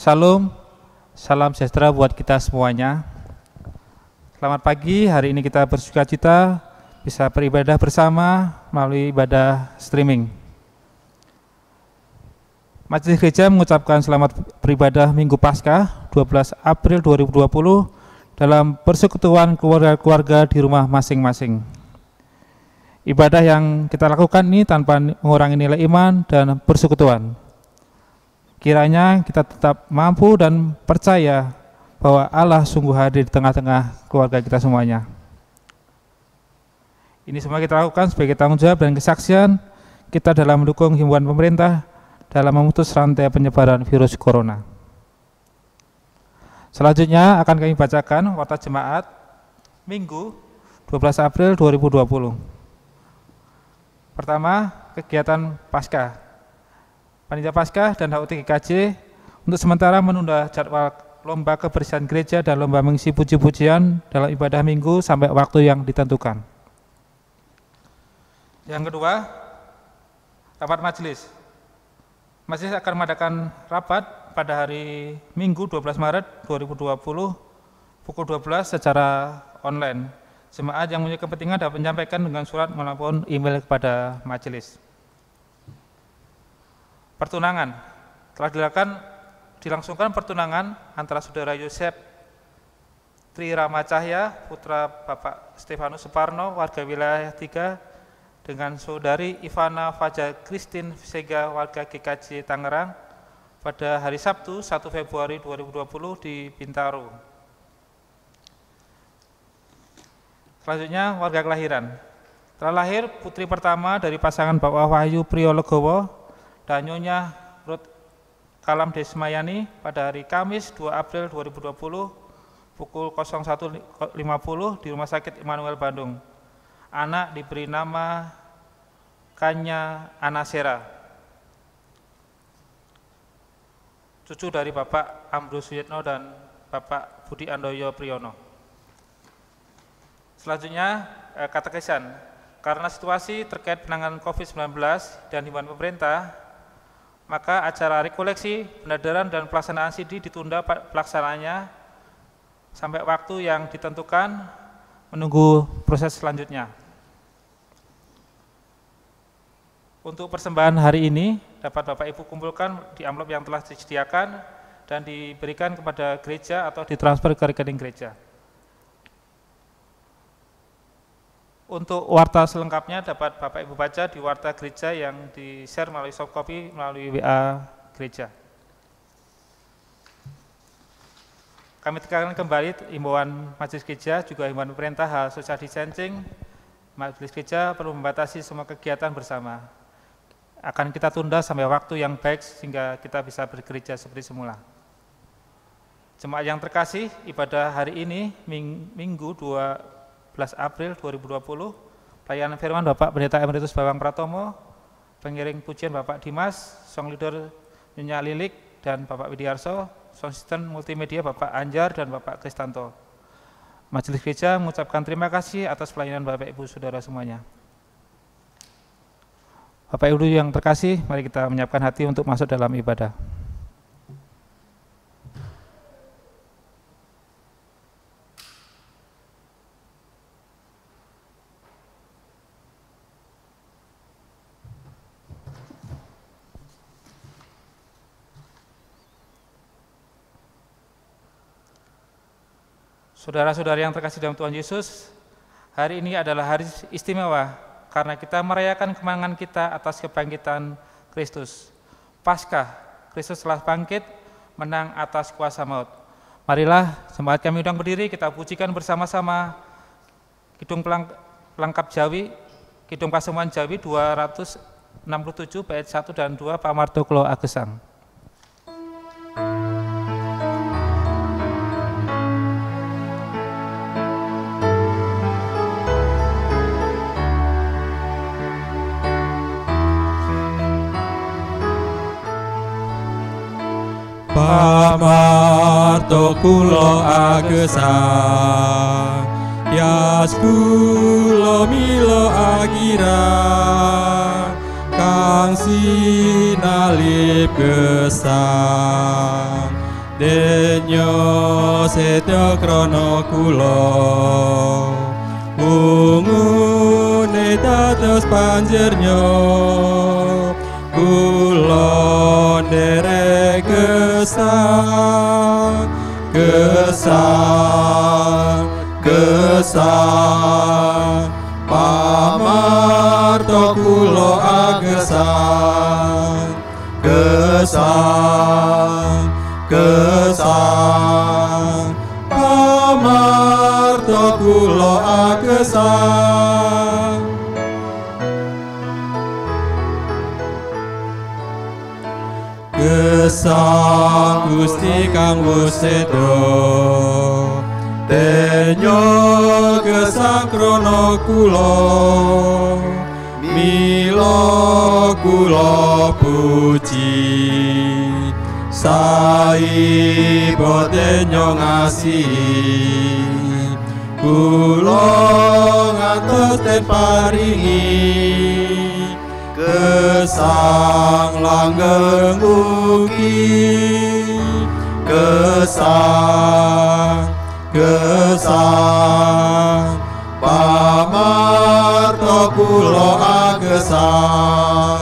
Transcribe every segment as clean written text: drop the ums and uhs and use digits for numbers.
Salam, salam sejahtera buat kita semuanya. Selamat pagi, hari ini kita bersukacita bisa beribadah bersama melalui ibadah streaming. Majelis Gereja mengucapkan selamat beribadah Minggu Paskah 12 April 2020 dalam persekutuan keluarga-keluarga di rumah masing-masing. Ibadah yang kita lakukan ini tanpa mengurangi nilai iman dan persekutuan. Kiranya kita tetap mampu dan percaya bahwa Allah sungguh hadir di tengah-tengah keluarga kita semuanya. Ini semua kita lakukan sebagai tanggung jawab dan kesaksian kita dalam mendukung himbauan pemerintah dalam memutus rantai penyebaran virus corona. Selanjutnya akan kami bacakan warta jemaat Minggu 12 April 2020. Pertama, kegiatan Paskah. Panitia Paskah dan HUT GKJ untuk sementara menunda jadwal lomba kebersihan gereja dan lomba mengisi puji-pujian dalam ibadah minggu sampai waktu yang ditentukan. Yang kedua, rapat majelis. Majelis akan mengadakan rapat pada hari Minggu 12 Maret 2020 pukul 12 secara online. Jemaat yang mempunyai kepentingan dapat menyampaikan dengan surat maupun email kepada majelis. Pertunangan. Telah dilangsungkan pertunangan antara Saudara Yosef Tri Rama Cahya, putra Bapak Stefanus Suparno, warga wilayah 3, dengan Saudari Ivana Fajar Christine Sega, warga GKJ Tangerang, pada hari Sabtu 1 Februari 2020 di Bintaro. Selanjutnya, warga kelahiran. Telah lahir putri pertama dari pasangan Bapak Wahyu Priyo Legowo dan Nyonya Ruth Kalam Desmayani pada hari Kamis 2 April 2020 pukul 01.50 di Rumah Sakit Immanuel Bandung. Anak diberi nama Kanya Anasera, cucu dari Bapak Ambrus Suyitno dan Bapak Budi Andoyo Priyono. Selanjutnya, katekisan. Karena situasi terkait penanganan COVID-19 dan himbauan pemerintah, maka acara rekoleksi, penadaran dan pelaksanaan CD ditunda pelaksanaannya sampai waktu yang ditentukan menunggu proses selanjutnya. Untuk persembahan hari ini dapat Bapak Ibu kumpulkan di amplop yang telah disediakan dan diberikan kepada gereja atau ditransfer ke rekening gereja. Untuk warta selengkapnya dapat Bapak Ibu baca di warta gereja yang di-share melalui soft copy melalui WA gereja. Kami tekankan kembali himbauan majelis gereja juga himbauan pemerintah hal social distancing. Majelis gereja perlu membatasi semua kegiatan bersama. Akan kita tunda sampai waktu yang baik sehingga kita bisa bergereja seperti semula. Jemaat yang terkasih, ibadah hari ini Minggu 12 April 2020, pelayanan firman Bapak Pendeta Emeritus Bawang Pratomo, pengiring pujian Bapak Dimas, song leader Nyonya Lilik dan Bapak Widiarso, sound system multimedia Bapak Anjar dan Bapak Kristanto. Majelis Gereja mengucapkan terima kasih atas pelayanan Bapak Ibu Saudara semuanya. Bapak Ibu yang terkasih, mari kita menyiapkan hati untuk masuk dalam ibadah. Saudara-saudari yang terkasih dalam Tuhan Yesus, hari ini adalah hari istimewa karena kita merayakan kemenangan kita atas kebangkitan Kristus. Paskah, Kristus telah bangkit, menang atas kuasa maut. Marilah jemaat kami undang berdiri, kita pujikan bersama-sama Kidung Pelengkap Jawi, Kidung Pasemuan Jawi 267 bait 1 dan 2 Pamarto Klo Agesang. Pamarto kulo agesang, yas kulo milo agira, kang sinalip gesang, Denyo setya krana kula ungune dados panjernya kula nderek gesang pamarta kula agesan pamarta kula agesan gesang Gusti kang wus seda denyo gesang krana kula mila kula puji saiba denyo ngasihi kula ngantos den paringi gesang langgeng ugi gesang pamarta kula agesan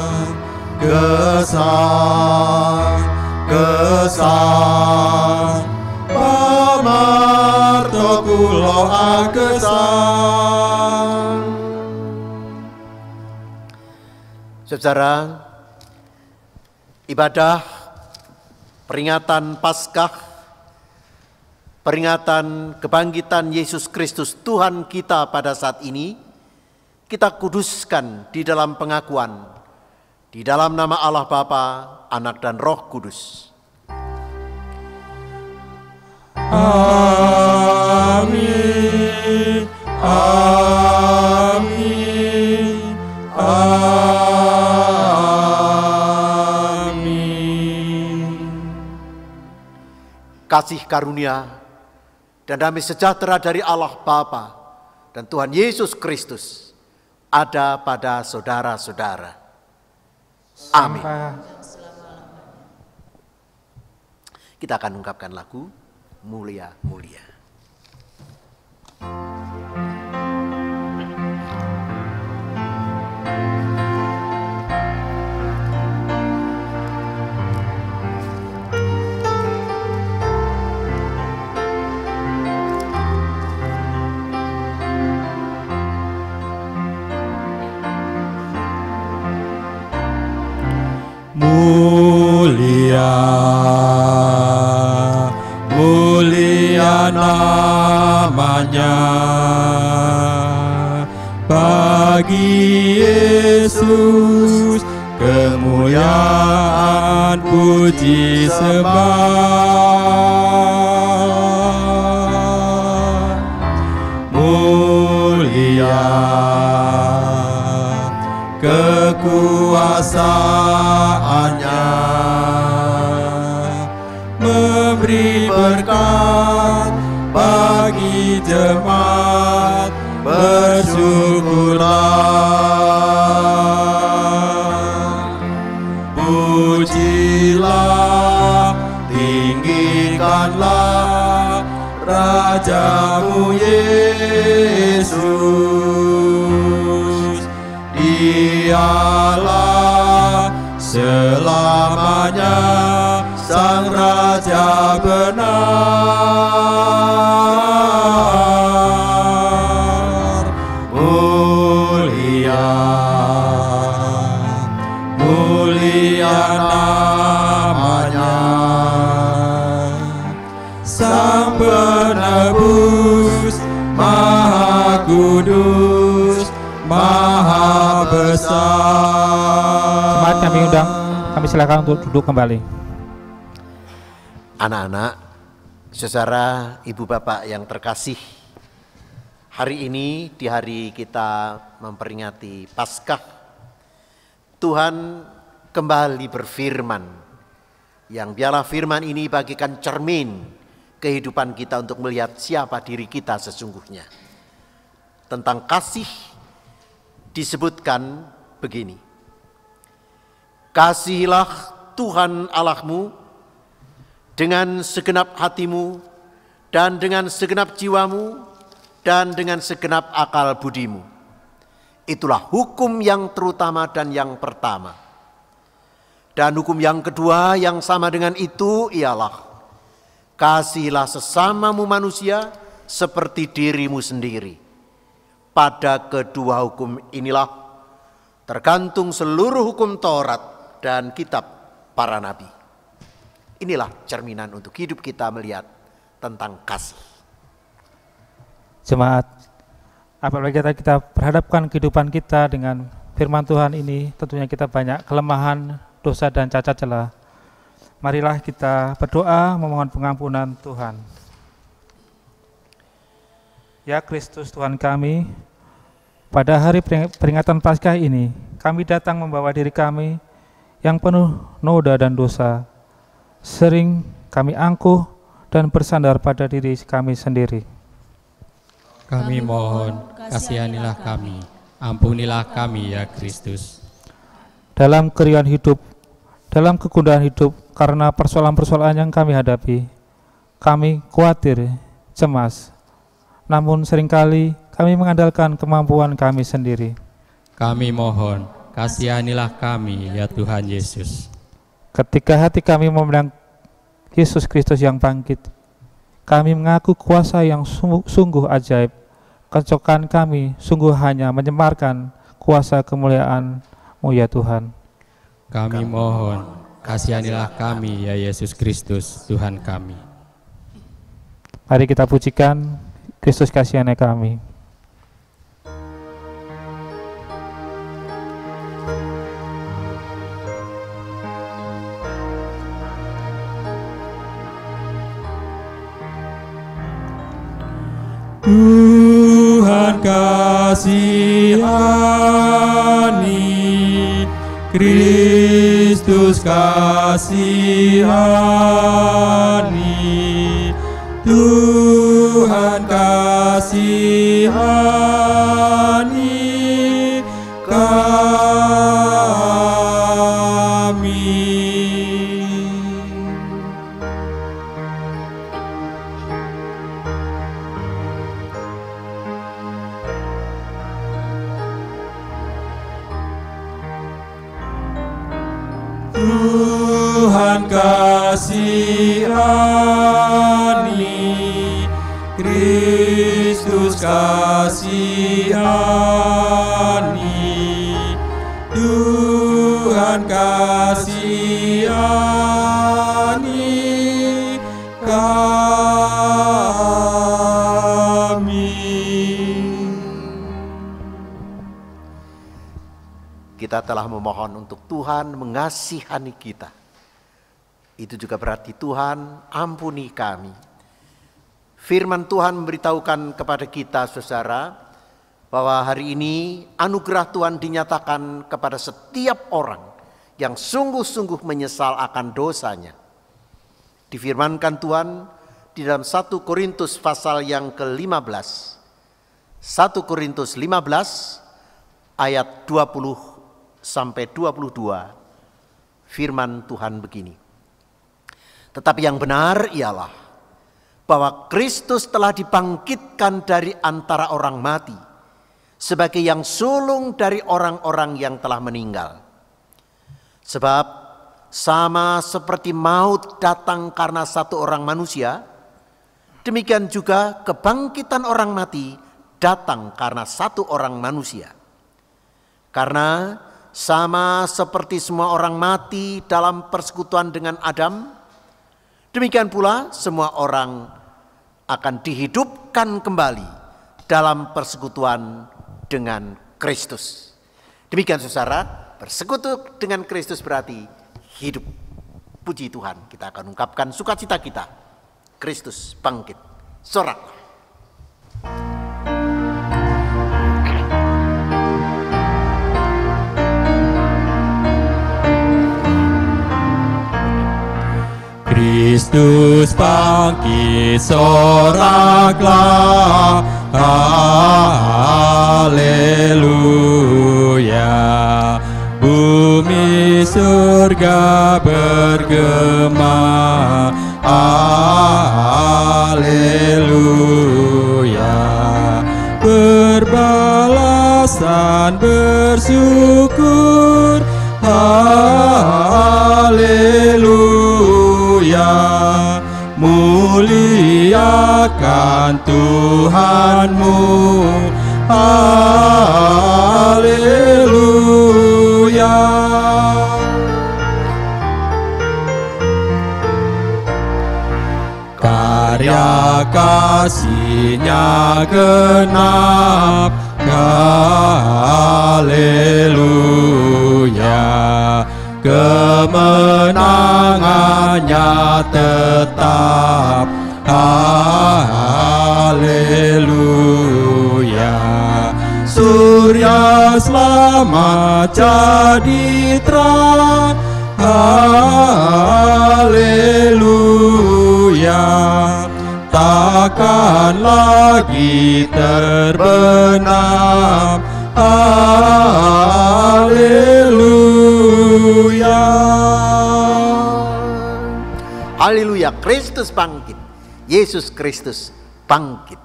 pamarta kula agesan. Saudara, ibadah peringatan Paskah, peringatan kebangkitan Yesus Kristus Tuhan kita pada saat ini, kita kuduskan di dalam pengakuan, di dalam nama Allah Bapa, Anak dan Roh Kudus. Amin, amin, amin. Kasih karunia dan damai sejahtera dari Allah Bapa dan Tuhan Yesus Kristus ada pada saudara-saudara. Amin. Kita akan ungkapkan lagu Mulia Mulia. Mulia, mulia namanya bagi Yesus, kemuliaan puji sembah. Mulia kekuasaannya memberi berkat bagi jemaat, bersyukurlah. Pujilah, tinggikanlah Rajamu Yesus. Dialah selamanya Sang Raja benar. Mulia, mulia namanya Sang Penebus, Maha Kudus, Maha Besar. Jemaat kami undang, kami silakan untuk duduk kembali. Anak-anak, saudara, ibu bapak yang terkasih, hari ini di hari kita memperingati Paskah, Tuhan kembali berfirman, yang biarlah firman ini bagikan cermin kehidupan kita untuk melihat siapa diri kita sesungguhnya. Tentang kasih disebutkan begini, kasihilah Tuhan Allahmu dengan segenap hatimu, dan dengan segenap jiwamu, dan dengan segenap akal budimu. Itulah hukum yang terutama dan yang pertama. Dan hukum yang kedua yang sama dengan itu ialah, kasihilah sesamamu manusia seperti dirimu sendiri. Pada kedua hukum inilah tergantung seluruh hukum Taurat dan kitab para nabi. Inilah cerminan untuk hidup kita melihat tentang kasih. Jemaat, apabila kita berhadapkan kehidupan kita dengan firman Tuhan ini, tentunya kita banyak kelemahan, dosa dan cacat celah. Marilah kita berdoa memohon pengampunan Tuhan. Ya Kristus Tuhan kami, pada hari peringatan Paskah ini, kami datang membawa diri kami yang penuh noda dan dosa. Sering kami angkuh dan bersandar pada diri kami sendiri. Kami mohon, kasihanilah kami, ampunilah kami ya Kristus. Dalam keriuhan hidup, dalam kegundahan hidup, karena persoalan-persoalan yang kami hadapi, kami khawatir, cemas. Namun seringkali kami mengandalkan kemampuan kami sendiri. Kami mohon, kasihanilah kami ya Tuhan Yesus. Ketika hati kami memandang Yesus Kristus yang bangkit, kami mengaku kuasa yang sungguh ajaib. Kecokan kami sungguh hanya menyebarkan kuasa kemuliaan-Mu ya Tuhan. Kami mohon, kasihanilah kami ya Yesus Kristus, Tuhan kami. Mari kita pujikan Kristus kasihani kami. Tuhan kasihani, Kristus kasihani, Tuhan kasihani kami. Tuhan kasihani, Kristus kasihani, Tuhan kasihani kami. Kita telah memohon untuk Tuhan mengasihani kita. Itu juga berarti Tuhan ampuni kami. Firman Tuhan memberitahukan kepada kita saudara, bahwa hari ini anugerah Tuhan dinyatakan kepada setiap orang yang sungguh-sungguh menyesal akan dosanya. Difirmankan Tuhan di dalam 1 Korintus pasal yang ke-15. 1 Korintus 15 ayat 20 sampai 22, firman Tuhan begini. Tetapi yang benar ialah bahwa Kristus telah dibangkitkan dari antara orang mati sebagai yang sulung dari orang-orang yang telah meninggal. Sebab sama seperti maut datang karena satu orang manusia, demikian juga kebangkitan orang mati datang karena satu orang manusia. Karena sama seperti semua orang mati dalam persekutuan dengan Adam, demikian pula semua orang akan dihidupkan kembali dalam persekutuan dengan Kristus. Demikian saudara, bersekutu dengan Kristus berarti hidup. Puji Tuhan, kita akan ungkapkan sukacita kita. Kristus bangkit. Soraklah. Kristus bangkit, soraklah, haleluya. Bumi surga bergema, Haleluya. Berbalasan bersyukur. Haleluya. Muliakan Tuhanmu. Haleluya. Karya kasih-Nya genap. Haleluya. Kemenangannya tetap. Haleluya. Surya selamat jadi terang. Haleluya. Takkan lagi terbenam. Haleluya. Haleluya, Kristus bangkit. Yesus Kristus bangkit.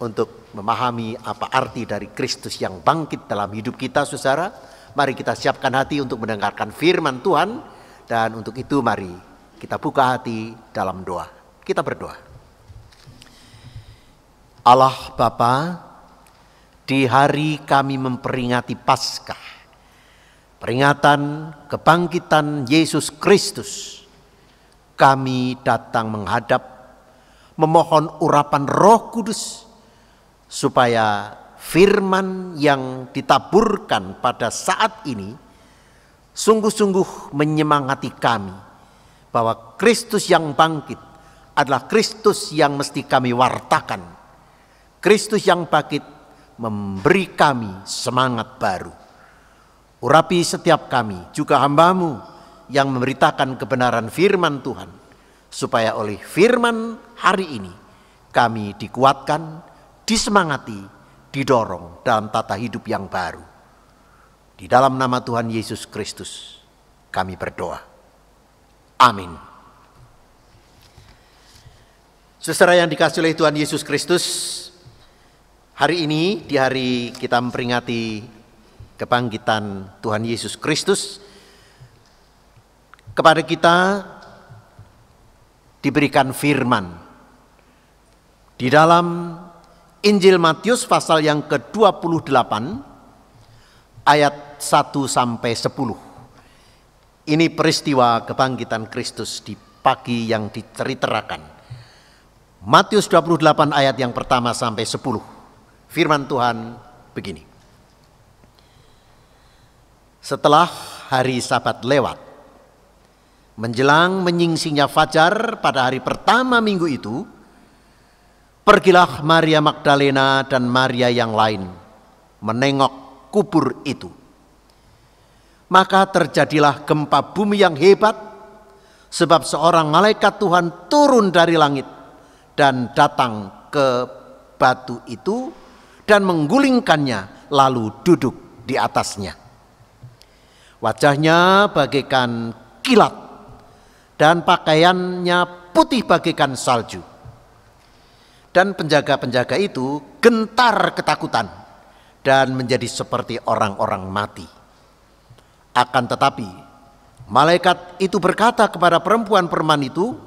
Untuk memahami apa arti dari Kristus yang bangkit dalam hidup kita, saudara, mari kita siapkan hati untuk mendengarkan firman Tuhan. Dan untuk itu mari kita buka hati dalam doa. Kita berdoa. Allah Bapa, di hari kami memperingati Paskah, peringatan kebangkitan Yesus Kristus, kami datang menghadap, memohon urapan Roh Kudus, supaya firman yang ditaburkan pada saat ini sungguh-sungguh menyemangati kami, bahwa Kristus yang bangkit adalah Kristus yang mesti kami wartakan. Kristus yang bangkit memberi kami semangat baru. Urapi setiap kami, juga hamba-Mu yang memberitakan kebenaran firman Tuhan, supaya oleh firman hari ini kami dikuatkan, disemangati, didorong dalam tata hidup yang baru. Di dalam nama Tuhan Yesus Kristus kami berdoa. Amin. Saudara yang dikasihi oleh Tuhan Yesus Kristus, hari ini di hari kita memperingati kebangkitan Tuhan Yesus Kristus, kepada kita diberikan firman di dalam Injil Matius pasal yang ke-28 ayat 1 sampai 10. Ini peristiwa kebangkitan Kristus di pagi yang diceritakan. Matius 28 ayat yang pertama sampai 10. Firman Tuhan begini. Setelah hari Sabat lewat, menjelang menyingsingnya fajar pada hari pertama minggu itu, pergilah Maria Magdalena dan Maria yang lain menengok kubur itu. Maka terjadilah gempa bumi yang hebat, sebab seorang malaikat Tuhan turun dari langit dan datang ke batu itu dan menggulingkannya, lalu duduk di atasnya. Wajahnya bagaikan kilat dan pakaiannya putih bagaikan salju. Dan penjaga-penjaga itu gentar ketakutan dan menjadi seperti orang-orang mati. Akan tetapi malaikat itu berkata kepada perempuan-perempuan itu,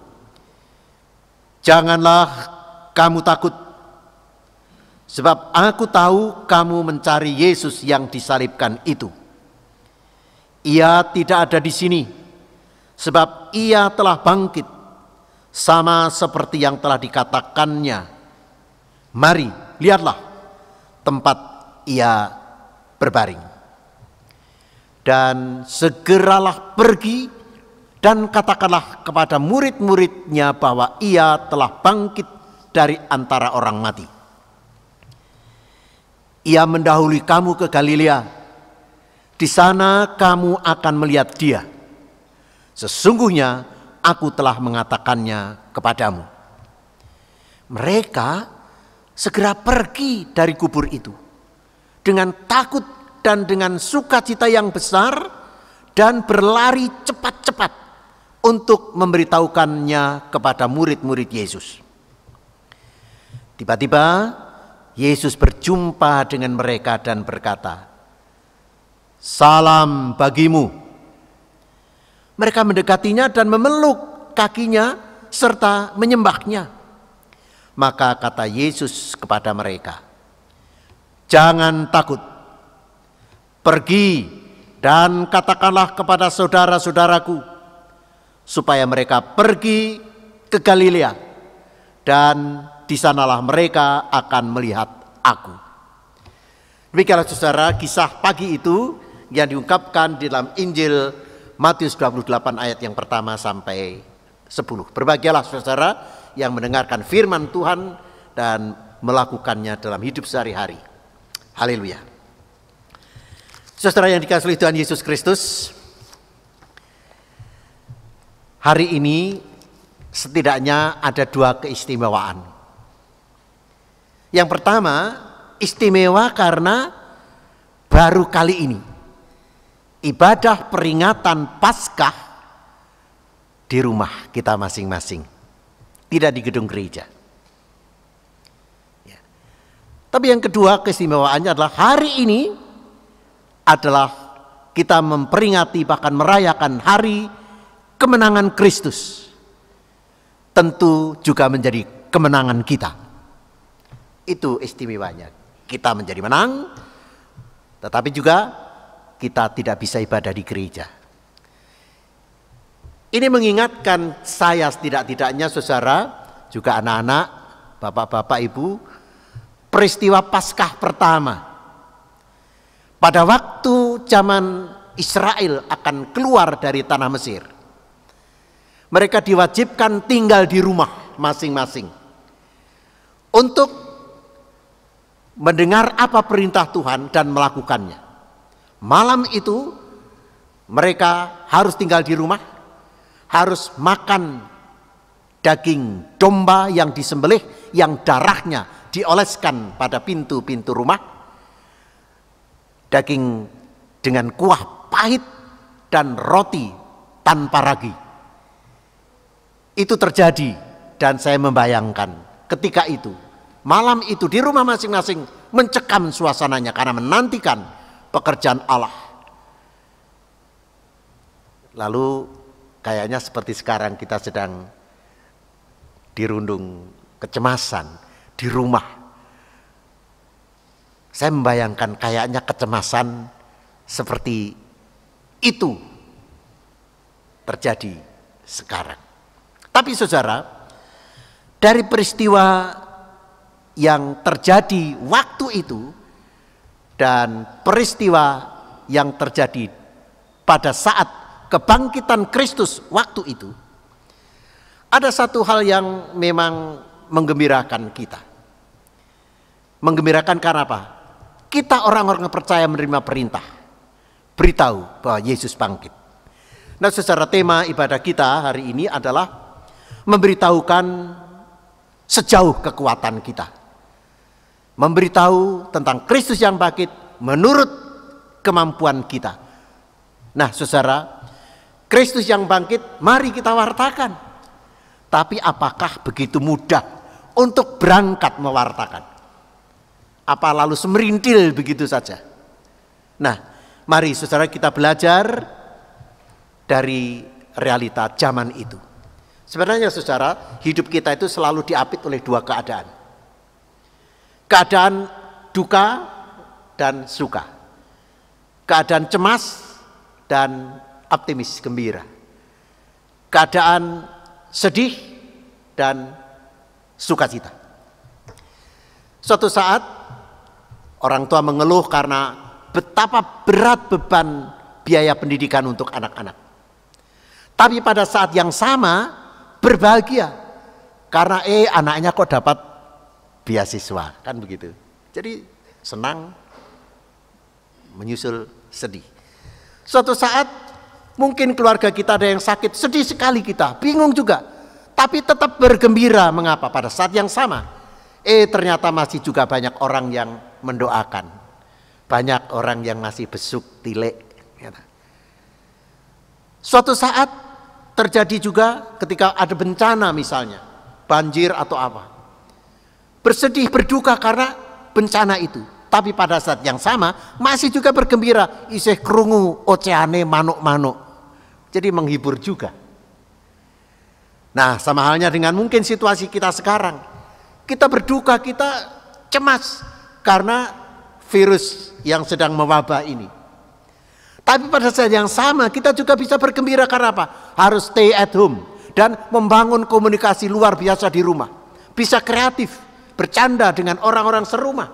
"Janganlah kamu takut, sebab aku tahu kamu mencari Yesus yang disalibkan itu. Ia tidak ada di sini, sebab ia telah bangkit, sama seperti yang telah dikatakannya. Mari, lihatlah tempat ia berbaring." Dan segeralah pergi dan katakanlah kepada murid-muridnya bahwa ia telah bangkit dari antara orang mati. Ia mendahului kamu ke Galilea. Di sana kamu akan melihat dia. Sesungguhnya aku telah mengatakannya kepadamu. Mereka segera pergi dari kubur itu dengan takut dan dengan sukacita yang besar, dan berlari cepat-cepat untuk memberitahukannya kepada murid-murid Yesus. Tiba-tiba Yesus berjumpa dengan mereka dan berkata, "Salam bagimu." Mereka mendekatinya dan memeluk kakinya serta menyembahnya. Maka kata Yesus kepada mereka, "Jangan takut. Pergi dan katakanlah kepada saudara-saudaraku supaya mereka pergi ke Galilea, dan di sanalah mereka akan melihat aku." Demikianlah saudara kisah pagi itu yang diungkapkan di dalam Injil Matius 28 ayat yang pertama sampai 10. Berbahagialah saudara yang mendengarkan firman Tuhan dan melakukannya dalam hidup sehari-hari. Haleluya. Saudara yang dikasihi oleh Tuhan Yesus Kristus, hari ini setidaknya ada dua keistimewaan. Yang pertama, istimewa karena baru kali ini ibadah peringatan Paskah di rumah kita masing-masing, tidak di gedung gereja. Ya. Tapi yang kedua keistimewaannya adalah hari ini adalah kita memperingati bahkan merayakan hari kemenangan Kristus. Tentu juga menjadi kemenangan kita. Itu istimewanya. Kita menjadi menang, tetapi juga kita tidak bisa ibadah di gereja. Ini mengingatkan saya setidak-tidaknya saudara, juga anak-anak, bapak-bapak, ibu, peristiwa Paskah pertama. Pada waktu zaman Israel akan keluar dari tanah Mesir, mereka diwajibkan tinggal di rumah masing-masing untuk mendengar apa perintah Tuhan dan melakukannya. Malam itu mereka harus tinggal di rumah, harus makan daging domba yang disembelih, yang darahnya dioleskan pada pintu-pintu rumah, daging dengan kuah pahit dan roti tanpa ragi. Itu terjadi dan saya membayangkan ketika itu, malam itu di rumah masing-masing mencekam suasananya karena menantikan pekerjaan Allah. Lalu kayaknya seperti sekarang kita sedang dirundung kecemasan di rumah. Saya membayangkan kayaknya kecemasan seperti itu terjadi sekarang. Tapi saudara, dari peristiwa yang terjadi waktu itu dan peristiwa yang terjadi pada saat kebangkitan Kristus waktu itu, ada satu hal yang memang menggembirakan kita. Menggembirakan karena apa? Kita orang-orang yang percaya menerima perintah, beritahu bahwa Yesus bangkit. Nah, secara tema ibadah kita hari ini adalah memberitahukan sejauh kekuatan kita. Memberitahu tentang Kristus yang bangkit menurut kemampuan kita. Nah, saudara, Kristus yang bangkit mari kita wartakan. Tapi apakah begitu mudah untuk berangkat mewartakan? Apa lalu semerintil begitu saja? Nah, mari saudara kita belajar dari realita zaman itu. Sebenarnya saudara, hidup kita itu selalu diapit oleh dua keadaan. Keadaan duka dan suka. Keadaan cemas dan optimis, gembira. Keadaan sedih dan sukacita. Suatu saat orang tua mengeluh karena betapa berat beban biaya pendidikan untuk anak-anak. Tapi pada saat yang sama berbahagia karena anaknya kok dapat beasiswa, kan begitu. Jadi senang menyusul sedih. Suatu saat mungkin keluarga kita ada yang sakit, sedih sekali kita, bingung juga. Tapi tetap bergembira, mengapa? Pada saat yang sama, ternyata masih juga banyak orang yang mendoakan. Banyak orang yang masih besuk, tilek. Suatu saat terjadi juga ketika ada bencana misalnya, banjir atau apa. Bersedih, berduka karena bencana itu. Tapi pada saat yang sama masih juga bergembira, isih krungu oceane manuk-manuk. Jadi menghibur juga. Nah, sama halnya dengan mungkin situasi kita sekarang. Kita berduka, kita cemas karena virus yang sedang mewabah ini. Tapi pada saat yang sama kita juga bisa bergembira karena apa? Harus stay at home dan membangun komunikasi luar biasa di rumah. Bisa kreatif, bercanda dengan orang-orang serumah.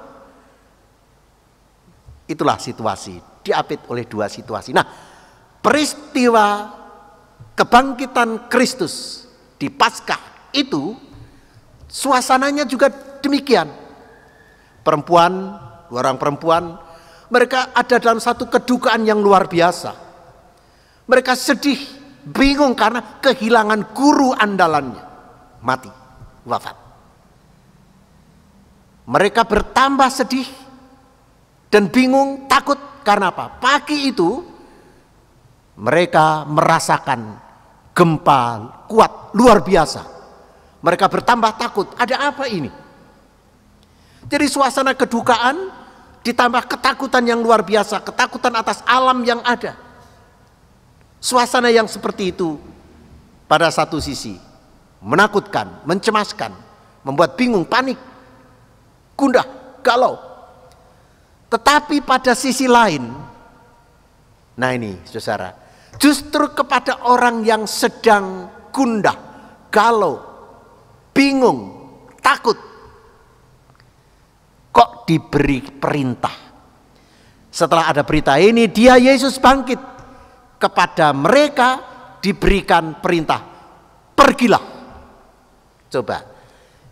Itulah situasi, diapit oleh dua situasi. Nah, peristiwa kebangkitan Kristus di Paskah itu suasananya juga demikian. Perempuan, dua orang perempuan, mereka ada dalam satu kedukaan yang luar biasa. Mereka sedih, bingung karena kehilangan guru andalannya. Mati, wafat. Mereka bertambah sedih dan bingung, takut karena apa? Pagi itu mereka merasakan gempa kuat, luar biasa. Mereka bertambah takut, ada apa ini? Jadi suasana kedukaan ditambah ketakutan yang luar biasa, ketakutan atas alam yang ada. Suasana yang seperti itu pada satu sisi menakutkan, mencemaskan, membuat bingung, panik, gundah, galau. Tetapi pada sisi lain, nah ini saudara, justru kepada orang yang sedang gundah, galau, bingung, takut, kok diberi perintah. Setelah ada berita ini, dia Yesus bangkit, kepada mereka diberikan perintah, pergilah. Coba,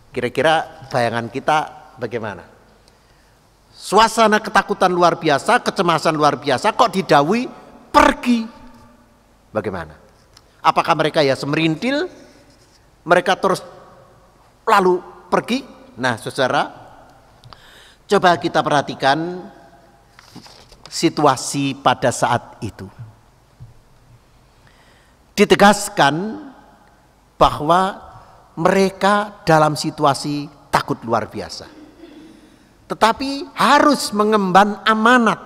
kira-kira bayangan kita bagaimana? Suasana ketakutan luar biasa, kecemasan luar biasa, kok didawuhi pergi. Bagaimana? Apakah mereka ya semerintil? Mereka terus lalu pergi? Nah saudara, coba kita perhatikan situasi pada saat itu. Ditegaskan bahwa mereka dalam situasi takut luar biasa. Tetapi harus mengemban amanat.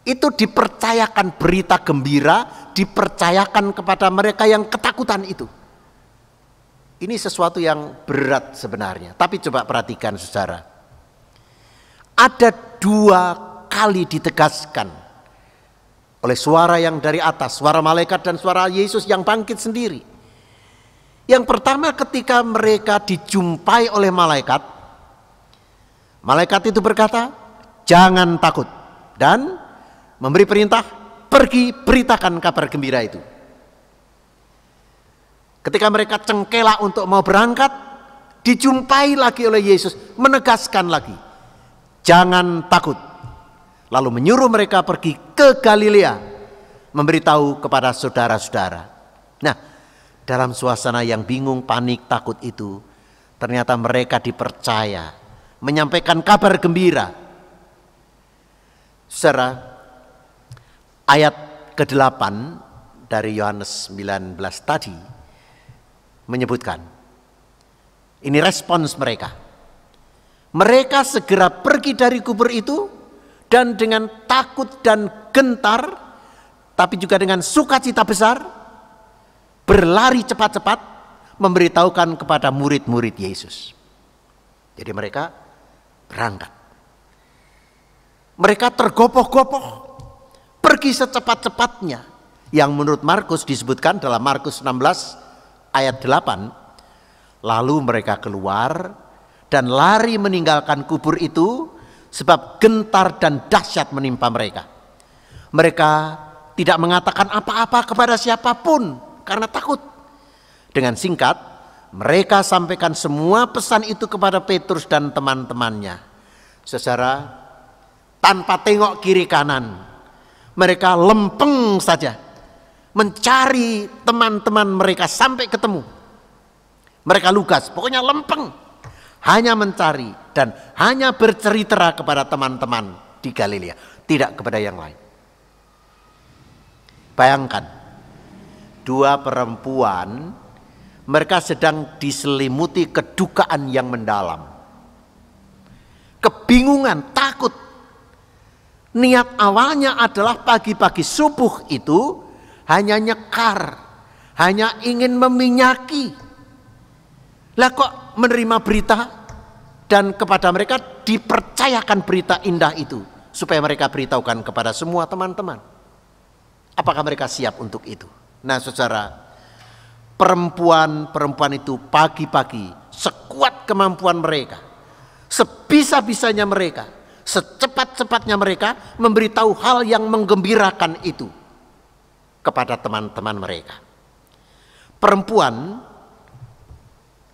Itu dipercayakan berita gembira, dipercayakan kepada mereka yang ketakutan itu. Ini sesuatu yang berat sebenarnya. Tapi coba perhatikan saudara. Ada dua kali ditegaskan oleh suara yang dari atas, suara malaikat dan suara Yesus yang bangkit sendiri. Yang pertama ketika mereka dijumpai oleh malaikat, malaikat itu berkata, jangan takut, dan memberi perintah, pergi beritakan kabar gembira itu. Ketika mereka cengkelak untuk mau berangkat, dijumpai lagi oleh Yesus, menegaskan lagi, jangan takut. Lalu menyuruh mereka pergi ke Galilea, memberitahu kepada saudara-saudara. Nah, dalam suasana yang bingung, panik, takut itu, ternyata mereka dipercaya menyampaikan kabar gembira. Saudara, ayat ke-8 dari Yohanes 19 tadi menyebutkan, ini respons mereka. Mereka segera pergi dari kubur itu dan dengan takut dan gentar, tapi juga dengan sukacita besar, berlari cepat-cepat memberitahukan kepada murid-murid Yesus. Jadi mereka berangkat. Mereka tergopoh-gopoh, pergi secepat-cepatnya. Yang menurut Markus disebutkan dalam Markus 16 ayat 8. Lalu mereka keluar dan lari meninggalkan kubur itu, sebab gentar dan dahsyat menimpa mereka. Mereka tidak mengatakan apa-apa kepada siapapun karena takut. Dengan singkat, mereka sampaikan semua pesan itu kepada Petrus dan teman-temannya. Saudara, tanpa tengok kiri kanan, mereka lempeng saja mencari teman-teman mereka sampai ketemu. Mereka lugas, pokoknya lempeng, hanya mencari dan hanya bercerita kepada teman-teman di Galilea, tidak kepada yang lain. Bayangkan, dua perempuan, mereka sedang diselimuti kedukaan yang mendalam. Kebingungan, takut. Niat awalnya adalah pagi-pagi subuh itu hanya nyekar, hanya ingin meminyaki. Lah kok menerima berita dan kepada mereka dipercayakan berita indah itu supaya mereka beritahukan kepada semua teman-teman. Apakah mereka siap untuk itu? Nah, saudara, perempuan itu pagi-pagi sekuat kemampuan mereka, sebisa-bisanya mereka, secepat-cepatnya mereka memberitahu hal yang menggembirakan itu kepada teman-teman mereka.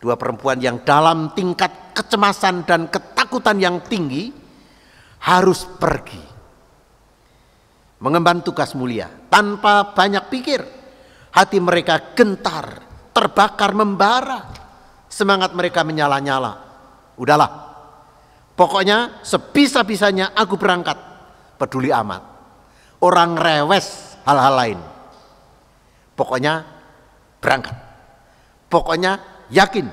Dua perempuan yang dalam tingkat kecemasan dan ketakutan yang tinggi harus pergi mengemban tugas mulia tanpa banyak pikir. Hati mereka gentar, terbakar, membara, semangat mereka menyala-nyala. Udahlah, pokoknya sebisa-bisanya aku berangkat, peduli amat. Orang rewes hal-hal lain. Pokoknya berangkat. Pokoknya yakin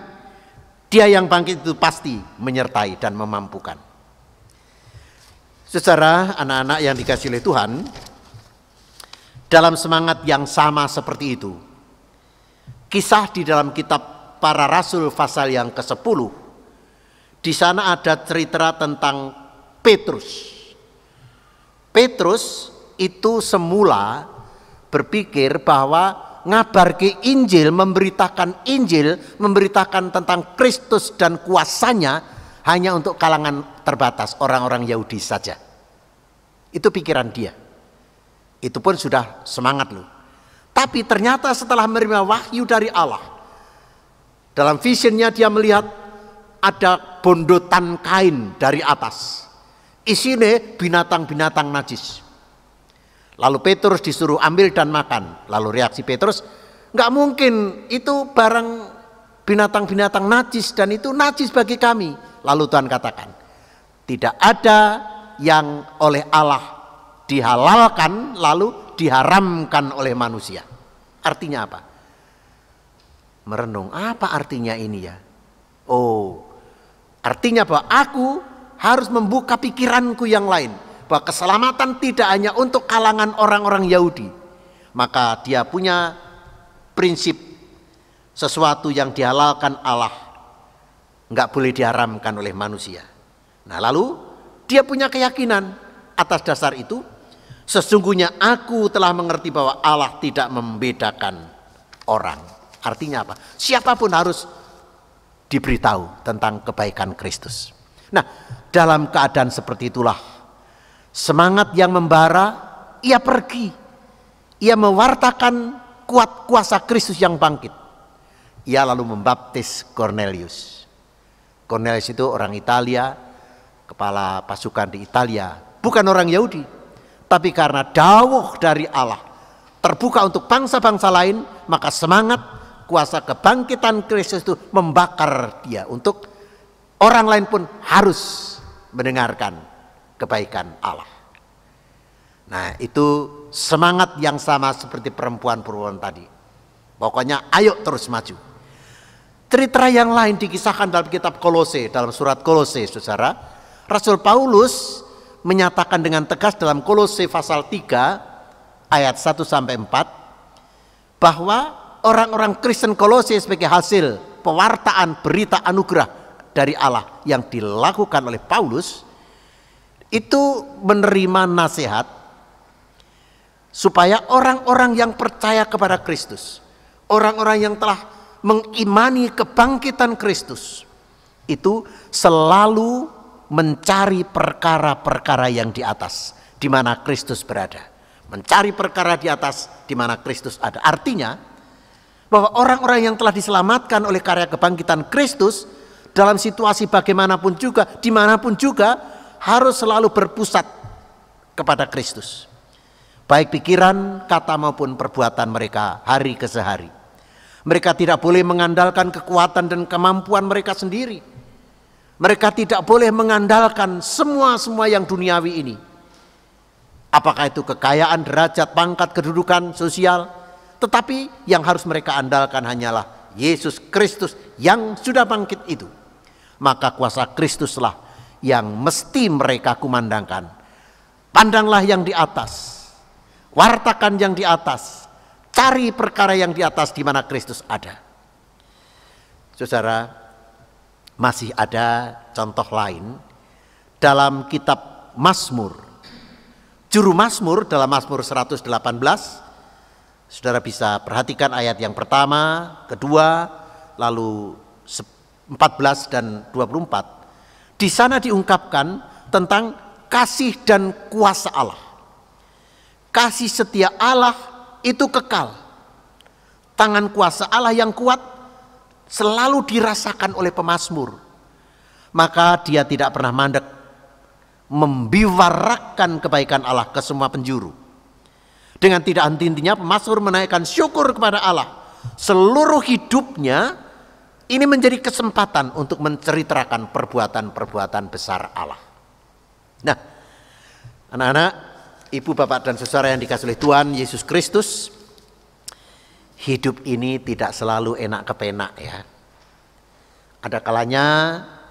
dia yang bangkit itu pasti menyertai dan memampukan. Saudara, anak-anak yang dikasihi oleh Tuhan, dalam semangat yang sama seperti itu, kisah di dalam kitab Para Rasul pasal yang ke-10, di sana ada cerita tentang Petrus. Petrus itu semula berpikir bahwa ngabarke Injil, memberitakan tentang Kristus dan kuasanya hanya untuk kalangan terbatas, orang-orang Yahudi saja. Itu pikiran dia. Itu pun sudah semangat loh. Tapi ternyata setelah menerima wahyu dari Allah, dalam visionnya dia melihat ada bondotan kain dari atas. Isinya binatang-binatang najis. Lalu Petrus disuruh ambil dan makan. Lalu reaksi Petrus, nggak mungkin, itu barang binatang-binatang najis dan itu najis bagi kami. Lalu Tuhan katakan, tidak ada yang oleh Allah dihalalkan lalu diharamkan oleh manusia. Artinya apa? Merenung, apa artinya ini ya? Oh, artinya bahwa aku harus membuka pikiranku yang lain, bahwa keselamatan tidak hanya untuk kalangan orang-orang Yahudi. Maka dia punya prinsip, sesuatu yang dihalalkan Allah nggak boleh diharamkan oleh manusia. Nah, lalu dia punya keyakinan atas dasar itu, sesungguhnya aku telah mengerti bahwa Allah tidak membedakan orang. Artinya apa? Siapapun harus diberitahu tentang kebaikan Kristus. Nah, dalam keadaan seperti itulah semangat yang membara, ia pergi. Ia mewartakan kuasa Kristus yang bangkit. Ia lalu membaptis Cornelius. Cornelius itu orang Italia, kepala pasukan di Italia, bukan orang Yahudi, tapi karena dawuh dari Allah terbuka untuk bangsa-bangsa lain, maka semangat kuasa kebangkitan Kristus itu membakar dia untuk orang lain pun harus mendengarkan kebaikan Allah. Nah, itu semangat yang sama seperti perempuan-perempuan tadi. Pokoknya ayo terus maju. Cerita yang lain dikisahkan dalam kitab Kolose, dalam surat Kolose, saudara. Rasul Paulus menyatakan dengan tegas dalam Kolose pasal 3 ayat 1-4 bahwa orang-orang Kristen Kolose sebagai hasil pewartaan berita anugerah dari Allah yang dilakukan oleh Paulus itu menerima nasihat supaya orang-orang yang percaya kepada Kristus, orang-orang yang telah mengimani kebangkitan Kristus itu selalu mencari perkara-perkara yang di atas, di mana Kristus berada. Mencari perkara di atas di mana Kristus ada. Artinya bahwa orang-orang yang telah diselamatkan oleh karya kebangkitan Kristus dalam situasi bagaimanapun juga, dimanapun juga harus selalu berpusat kepada Kristus. Baik pikiran, kata maupun perbuatan mereka hari ke sehari. Mereka tidak boleh mengandalkan kekuatan dan kemampuan mereka sendiri. Mereka tidak boleh mengandalkan semua yang duniawi ini. Apakah itu kekayaan, derajat, pangkat, kedudukan sosial, Tetapi yang harus mereka andalkan hanyalah Yesus Kristus yang sudah bangkit itu. Maka kuasa Kristuslah yang mesti mereka kumandangkan. Pandanglah yang di atas, wartakan yang di atas, cari perkara yang di atas di mana Kristus ada. Saudara, masih ada contoh lain dalam kitab Mazmur. Juru Mazmur dalam Mazmur 118, saudara bisa perhatikan ayat yang pertama, kedua, lalu 14 dan 24. Di sana diungkapkan tentang kasih dan kuasa Allah. Kasih setia Allah itu kekal. Tangan kuasa Allah yang kuat selalu dirasakan oleh pemazmur. Maka dia tidak pernah mandek membiwarkan kebaikan Allah ke semua penjuru. Dengan tidak henti-hentinya pemazmur menaikkan syukur kepada Allah. Seluruh hidupnya ini menjadi kesempatan untuk menceritakan perbuatan-perbuatan besar Allah. Nah, anak-anak, ibu, bapak, dan saudara yang dikasihi oleh Tuhan Yesus Kristus, hidup ini tidak selalu enak kepenak ya. Ada kalanya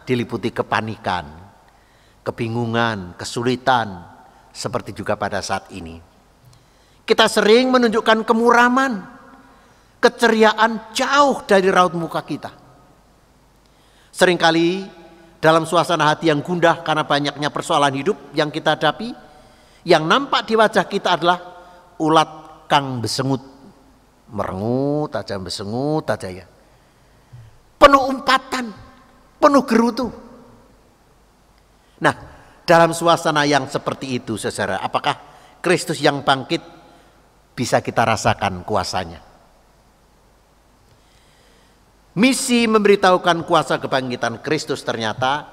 diliputi kepanikan, kebingungan, kesulitan, seperti juga pada saat ini. Kita sering menunjukkan kemuraman, keceriaan jauh dari raut muka kita. Seringkali dalam suasana hati yang gundah karena banyaknya persoalan hidup yang kita hadapi, yang nampak di wajah kita adalah ulat kang besengut. Merengut aja, besengut aja ya. Penuh umpatan, penuh gerutu. Nah, dalam suasana yang seperti itu, saudara, apakah Kristus yang bangkit bisa kita rasakan kuasanya? Misi memberitahukan kuasa kebangkitan Kristus ternyata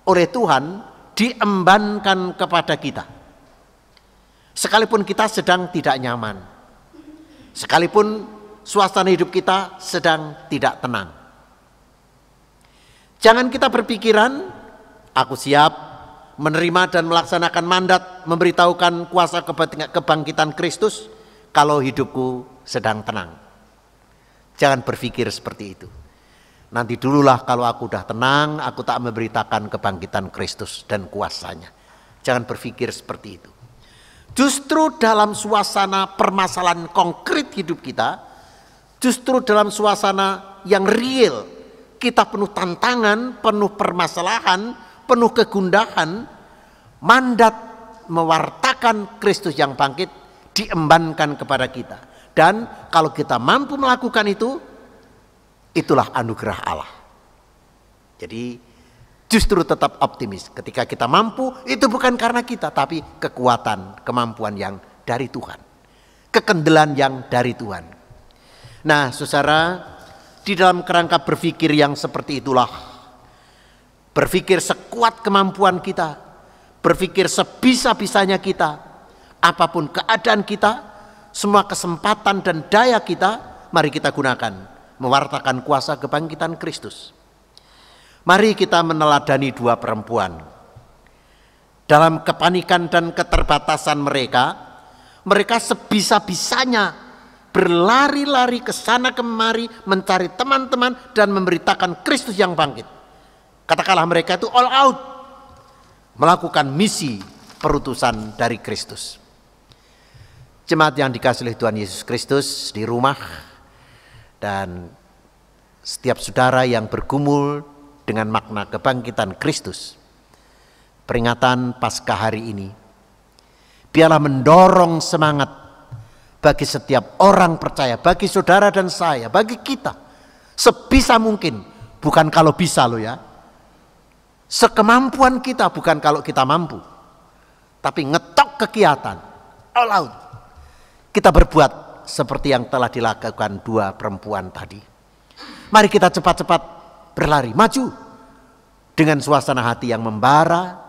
oleh Tuhan diembankan kepada kita. Sekalipun kita sedang tidak nyaman, sekalipun suasana hidup kita sedang tidak tenang. Jangan kita berpikiran, aku siap menerima dan melaksanakan mandat memberitahukan kuasa kebangkitan Kristus kalau hidupku sedang tenang. Jangan berpikir seperti itu. Nanti dululah kalau aku udah tenang, aku tak memberitakan kebangkitan Kristus dan kuasanya. Jangan berpikir seperti itu. Justru dalam suasana permasalahan konkret hidup kita, justru dalam suasana yang real, kita penuh tantangan, penuh permasalahan, penuh kegundahan, mandat mewartakan Kristus yang bangkit diembankan kepada kita. Dan kalau kita mampu melakukan itu, itulah anugerah Allah. Jadi justru tetap optimis. Ketika kita mampu, itu bukan karena kita, tapi kekuatan, kemampuan yang dari Tuhan. Kekendelan yang dari Tuhan. Nah, saudara, di dalam kerangka berpikir yang seperti itulah, berpikir sekuat kemampuan kita, berpikir sebisa-bisanya kita, apapun keadaan kita, semua kesempatan dan daya kita, mari kita gunakan mewartakan kuasa kebangkitan Kristus. Mari kita meneladani dua perempuan. Dalam kepanikan dan keterbatasan mereka sebisa-bisanya berlari-lari ke sana kemari mencari teman-teman dan memberitakan Kristus yang bangkit. Katakanlah mereka itu all out melakukan misi perutusan dari Kristus. Jemaat yang dikasihi oleh Tuhan Yesus Kristus di rumah dan setiap saudara yang bergumul dengan makna kebangkitan Kristus, peringatan Paskah hari ini biarlah mendorong semangat bagi setiap orang percaya, bagi saudara dan saya, bagi kita, sebisa mungkin, bukan kalau bisa loh ya, sekemampuan kita, bukan kalau kita mampu, tapi ngetok kegiatan, all out. Kita berbuat seperti yang telah dilakukan dua perempuan tadi. Mari kita cepat-cepat berlari, maju dengan suasana hati yang membara.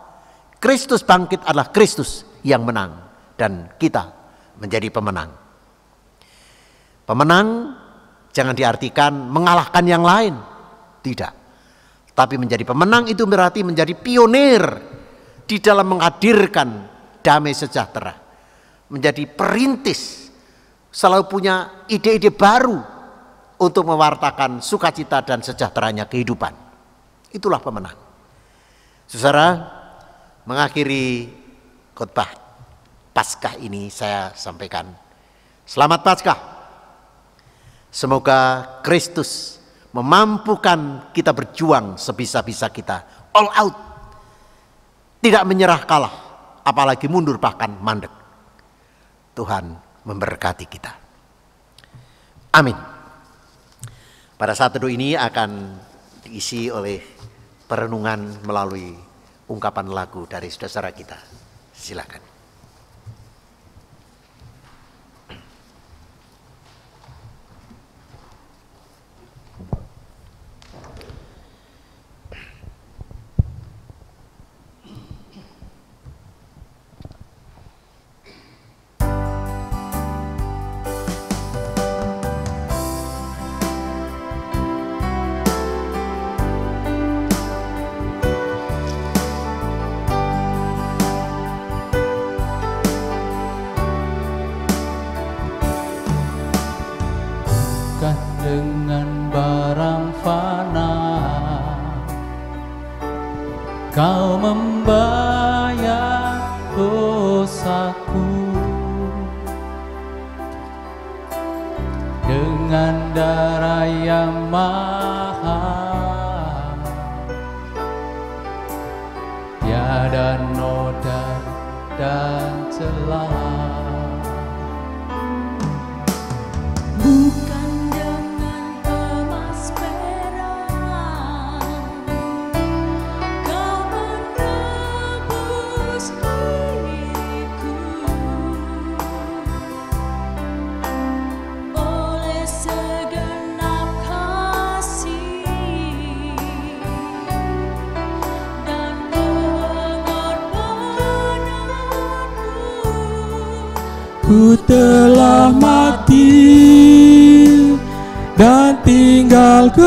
Kristus bangkit adalah Kristus yang menang dan kita menjadi pemenang. Pemenang jangan diartikan mengalahkan yang lain, tidak. Tapi menjadi pemenang itu berarti menjadi pionir di dalam menghadirkan damai sejahtera, menjadi perintis selalu punya ide-ide baru untuk mewartakan sukacita dan sejahteranya kehidupan. Itulah pemenang. Saudara, mengakhiri khotbah Paskah ini saya sampaikan, selamat Paskah. Semoga Kristus memampukan kita berjuang sebisa-bisa kita, all out, tidak menyerah kalah, apalagi mundur bahkan mandek. Tuhan memberkati kita. Amin. Pada saat teduh ini akan diisi oleh perenungan melalui ungkapan lagu dari saudara kita. Silakan. Dengan barang fana Kau membayar dosaku, dengan darah yang mahal, tiada noda dan celah. Ku telah mati dan tinggalkan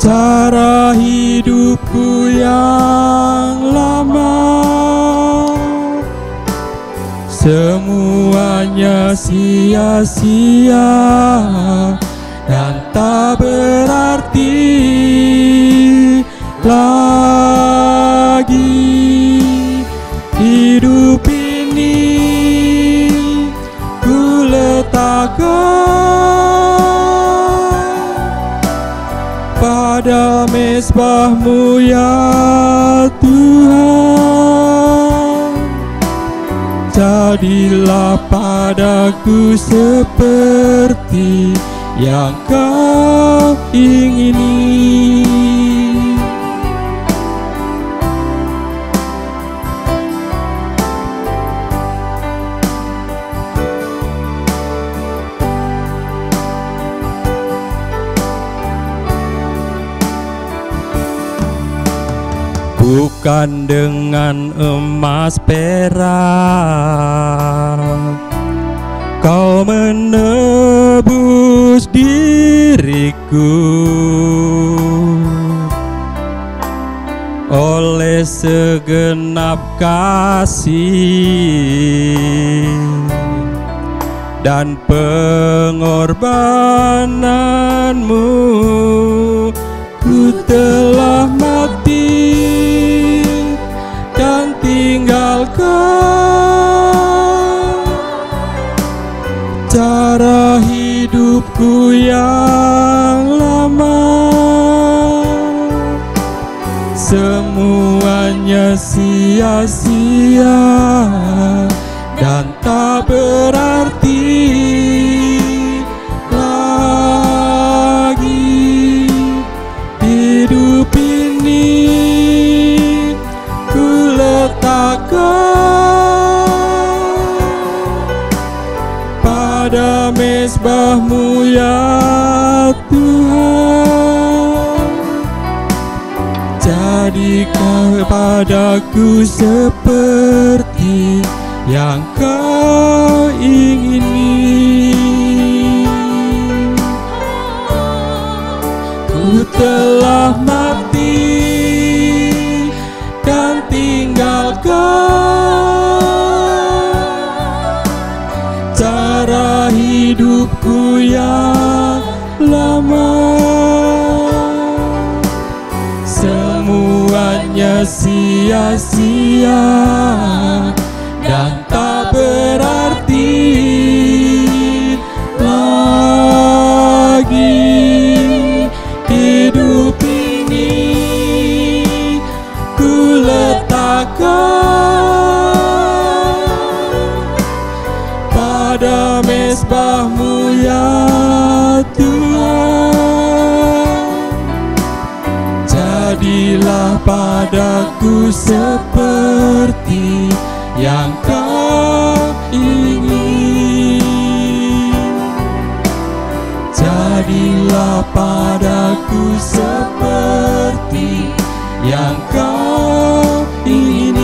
cara hidupku yang lama. Semuanya sia-sia dan tak berarti lagi. Hidup ini ku letakkan pada mezbah-Mu ya Tuhan. Jadilah padaku seperti yang Kau ingini. Bukan dengan emas perak Kau menebus diriku, oleh segenap kasih dan pengorbananmu, ku telah mati dan tinggalkan cara hidupku yang lama. Semuanya sia-sia dan tak berarti lagi. Hidup ini ku letakkan pada mezbah-Mu ya Tuhan. Jadikan padaku seperti yang Kau ingini. Ku telah mati dan tinggalkan aku yang lama. Semuanya sia-sia dan tak berarti lagi. Hidup ini ku letakkan pada mezbah-Mu ya Tuhan. Jadilah padaku seperti yang Kau ingin. Jadilah padaku seperti yang Kau ingin.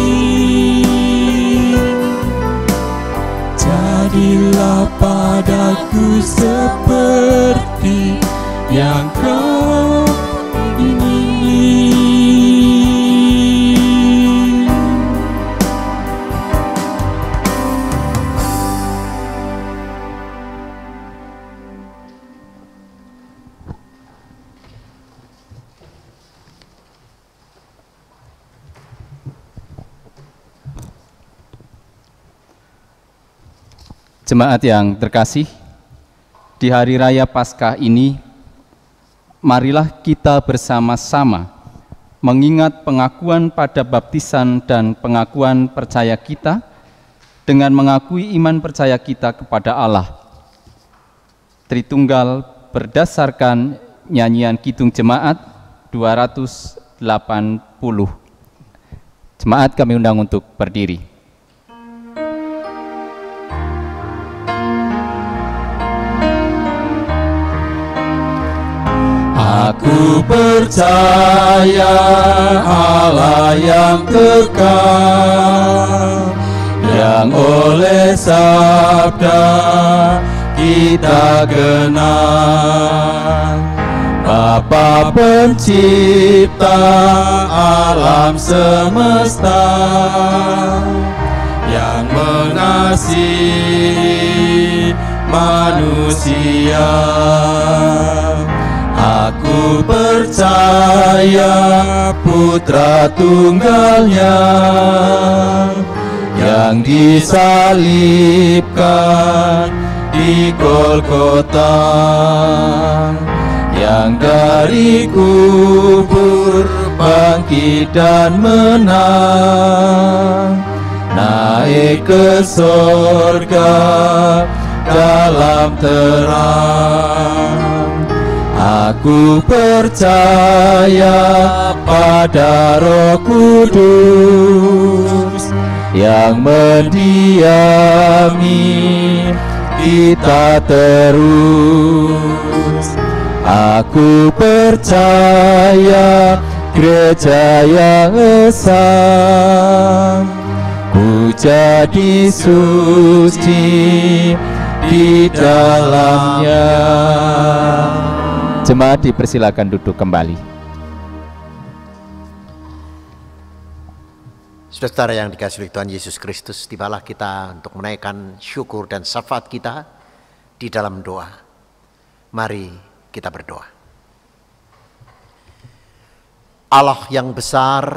Jadilah padaku seperti yang Kau ingin. Jemaat yang terkasih, di hari raya Paskah ini, marilah kita bersama-sama mengingat pengakuan pada baptisan dan pengakuan percaya kita dengan mengakui iman percaya kita kepada Allah Tritunggal berdasarkan nyanyian Kidung Jemaat 280. Jemaat kami undang untuk berdiri. Aku percaya Allah yang kekal, yang oleh sabda kita kenal. Bapa pencipta alam semesta, yang mengasihi manusia. Aku percaya Putra Tunggalnya yang disalibkan di Golgota, yang dari kubur bangkit dan menang, naik ke sorga dalam terang. Aku percaya pada Roh Kudus yang mendiami kita terus. Aku percaya gereja yang esa, ku jadi suci di dalamnya. Jemaat dipersilakan duduk kembali. Saudara yang dikasihi oleh Tuhan Yesus Kristus, tibalah kita untuk menaikkan syukur dan syafaat kita di dalam doa. Mari kita berdoa. Allah yang besar,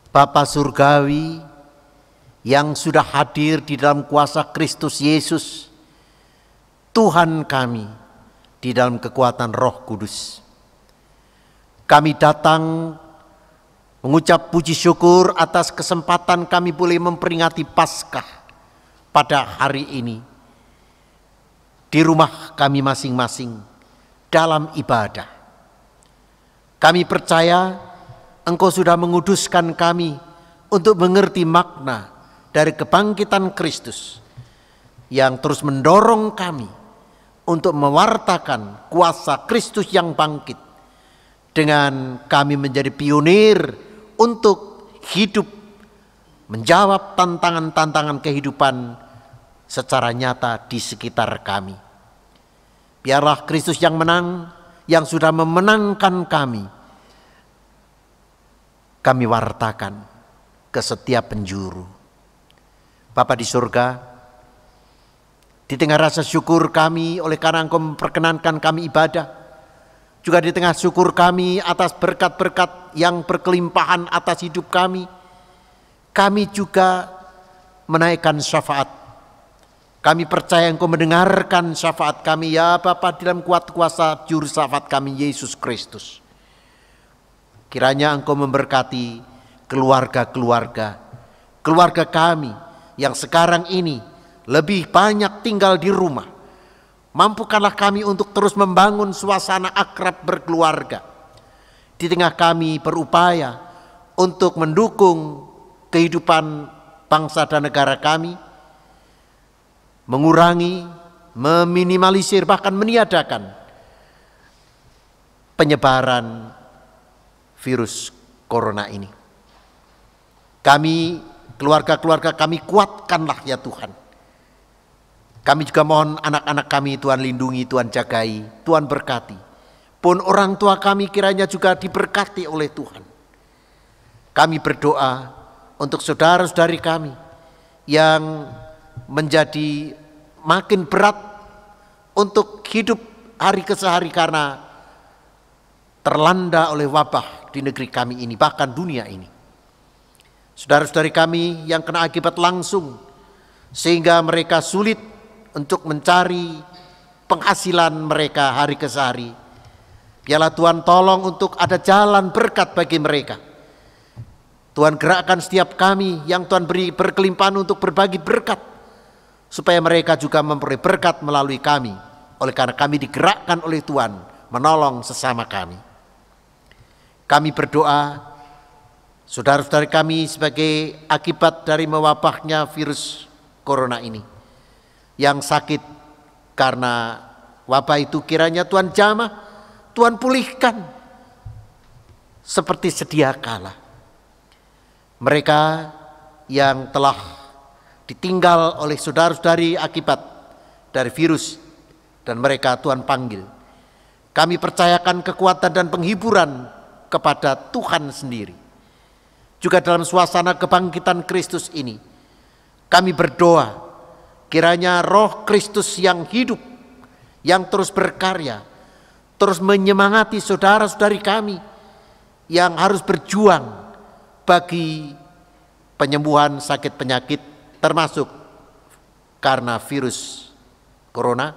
Bapa Surgawi yang sudah hadir di dalam kuasa Kristus Yesus, Tuhan kami, di dalam kekuatan Roh Kudus. Kami datang mengucap puji syukur atas kesempatan kami boleh memperingati Paskah pada hari ini di rumah kami masing-masing dalam ibadah. Kami percaya Engkau sudah menguduskan kami untuk mengerti makna dari kebangkitan Kristus yang terus mendorong kami untuk mewartakan kuasa Kristus yang bangkit, dengan kami menjadi pionir untuk hidup menjawab tantangan-tantangan kehidupan secara nyata di sekitar kami. Biarlah Kristus yang menang, yang sudah memenangkan kami wartakan ke setiap penjuru. Bapa di surga, Di tengah rasa syukur kami oleh karena Engkau memperkenankan kami ibadah, juga di tengah syukur kami atas berkat-berkat yang berkelimpahan atas hidup kami juga menaikkan syafaat. Kami percaya Engkau mendengarkan syafaat kami, ya Bapa, dalam kuat kuasa juru syafaat kami Yesus Kristus. Kiranya Engkau memberkati keluarga kami yang sekarang ini lebih banyak tinggal di rumah. Mampukanlah kami untuk terus membangun suasana akrab berkeluarga. Di tengah kami berupaya untuk mendukung kehidupan bangsa dan negara kami, mengurangi, meminimalisir, bahkan meniadakan penyebaran virus corona ini. Kami, keluarga-keluarga kami, kuatkanlah ya Tuhan. Kami juga mohon anak-anak kami Tuhan lindungi, Tuhan jagai, Tuhan berkati. Pun orang tua kami kiranya juga diberkati oleh Tuhan. Kami berdoa untuk saudara-saudari kami yang menjadi makin berat untuk hidup hari ke hari karena terlanda oleh wabah di negeri kami ini, bahkan dunia ini. Saudara-saudari kami yang kena akibat langsung sehingga mereka sulit untuk mencari penghasilan mereka hari ke hari. Biarlah Tuhan tolong untuk ada jalan berkat bagi mereka. Tuhan gerakkan setiap kami yang Tuhan beri berkelimpahan untuk berbagi berkat, supaya mereka juga memperoleh berkat melalui kami, oleh karena kami digerakkan oleh Tuhan menolong sesama kami. Kami berdoa saudara-saudari kami sebagai akibat dari mewabahnya virus corona ini, yang sakit karena wabah itu, kiranya Tuhan jamah, Tuhan pulihkan seperti sedia kala. Mereka yang telah ditinggal oleh saudara-saudari akibat dari virus dan mereka Tuhan panggil. Kami percayakan kekuatan dan penghiburan kepada Tuhan sendiri. Juga dalam suasana kebangkitan Kristus ini, kami berdoa kiranya Roh Kristus yang hidup, yang terus berkarya, terus menyemangati saudara-saudari kami yang harus berjuang bagi penyembuhan sakit penyakit, termasuk karena virus corona,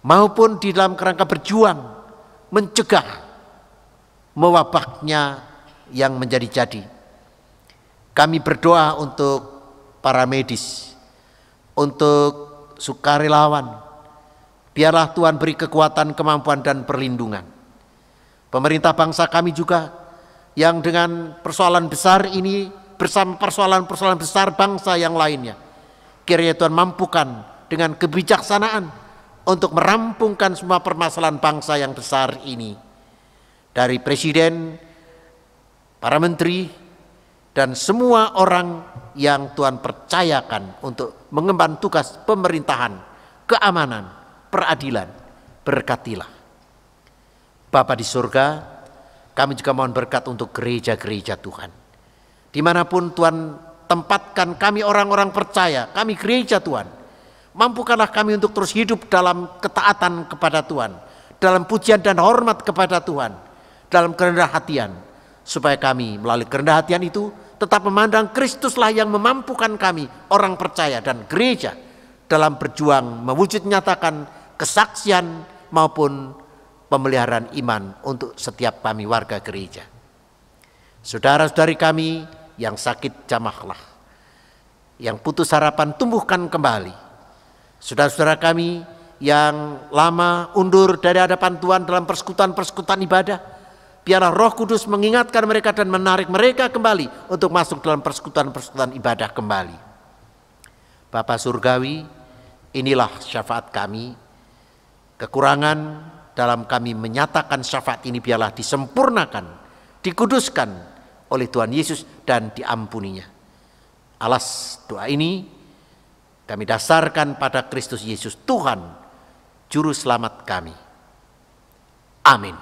maupun di dalam kerangka berjuang mencegah mewabahnya yang menjadi-jadi. Kami berdoa untuk para medis, untuk sukarelawan, biarlah Tuhan beri kekuatan, kemampuan dan perlindungan. Pemerintah bangsa kami juga yang dengan persoalan besar ini bersama persoalan-persoalan besar bangsa yang lainnya, kiranya Tuhan mampukan dengan kebijaksanaan untuk merampungkan semua permasalahan bangsa yang besar ini, dari presiden, para menteri, dan semua orang yang Tuhan percayakan untuk mengemban tugas pemerintahan, keamanan, peradilan. Berkatilah Bapa di surga. Kami juga mohon berkat untuk gereja-gereja Tuhan, dimanapun Tuhan tempatkan kami orang-orang percaya, kami gereja Tuhan. Mampukanlah kami untuk terus hidup dalam ketaatan kepada Tuhan, dalam pujian dan hormat kepada Tuhan, dalam kerendahan hatian, supaya kami melalui kerendahan hatian itu tetap memandang Kristuslah yang memampukan kami orang percaya dan gereja dalam berjuang mewujud nyatakan kesaksian maupun pemeliharaan iman untuk setiap kami warga gereja. Saudara-saudari kami yang sakit jamahlah, yang putus harapan tumbuhkan kembali. Saudara-saudara kami yang lama undur dari hadapan Tuhan dalam persekutuan-persekutuan ibadah, biarlah Roh Kudus mengingatkan mereka dan menarik mereka kembali untuk masuk dalam persekutuan-persekutuan ibadah kembali. Bapa Surgawi, inilah syafaat kami. Kekurangan dalam kami menyatakan syafaat ini biarlah disempurnakan, dikuduskan oleh Tuhan Yesus dan diampuninya. Alas doa ini kami dasarkan pada Kristus Yesus Tuhan, Juru Selamat kami. Amin.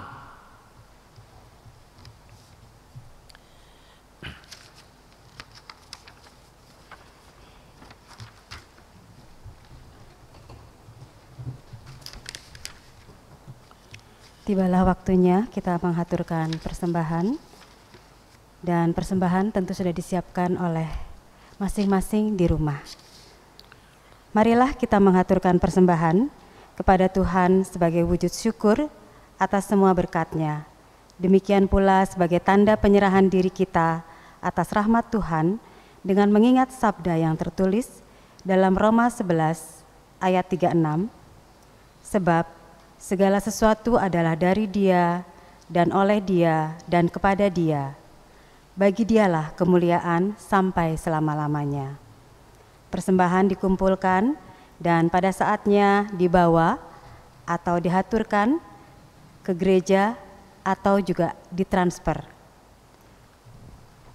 Tibalah waktunya kita menghaturkan persembahan, dan persembahan tentu sudah disiapkan oleh masing-masing di rumah. Marilah kita menghaturkan persembahan kepada Tuhan sebagai wujud syukur atas semua berkat-Nya. Demikian pula sebagai tanda penyerahan diri kita atas rahmat Tuhan dengan mengingat sabda yang tertulis dalam Roma 11 ayat 36, sebab segala sesuatu adalah dari Dia dan oleh Dia dan kepada Dia. Bagi Dialah kemuliaan sampai selama-lamanya. Persembahan dikumpulkan dan pada saatnya dibawa atau dihaturkan ke gereja atau juga ditransfer.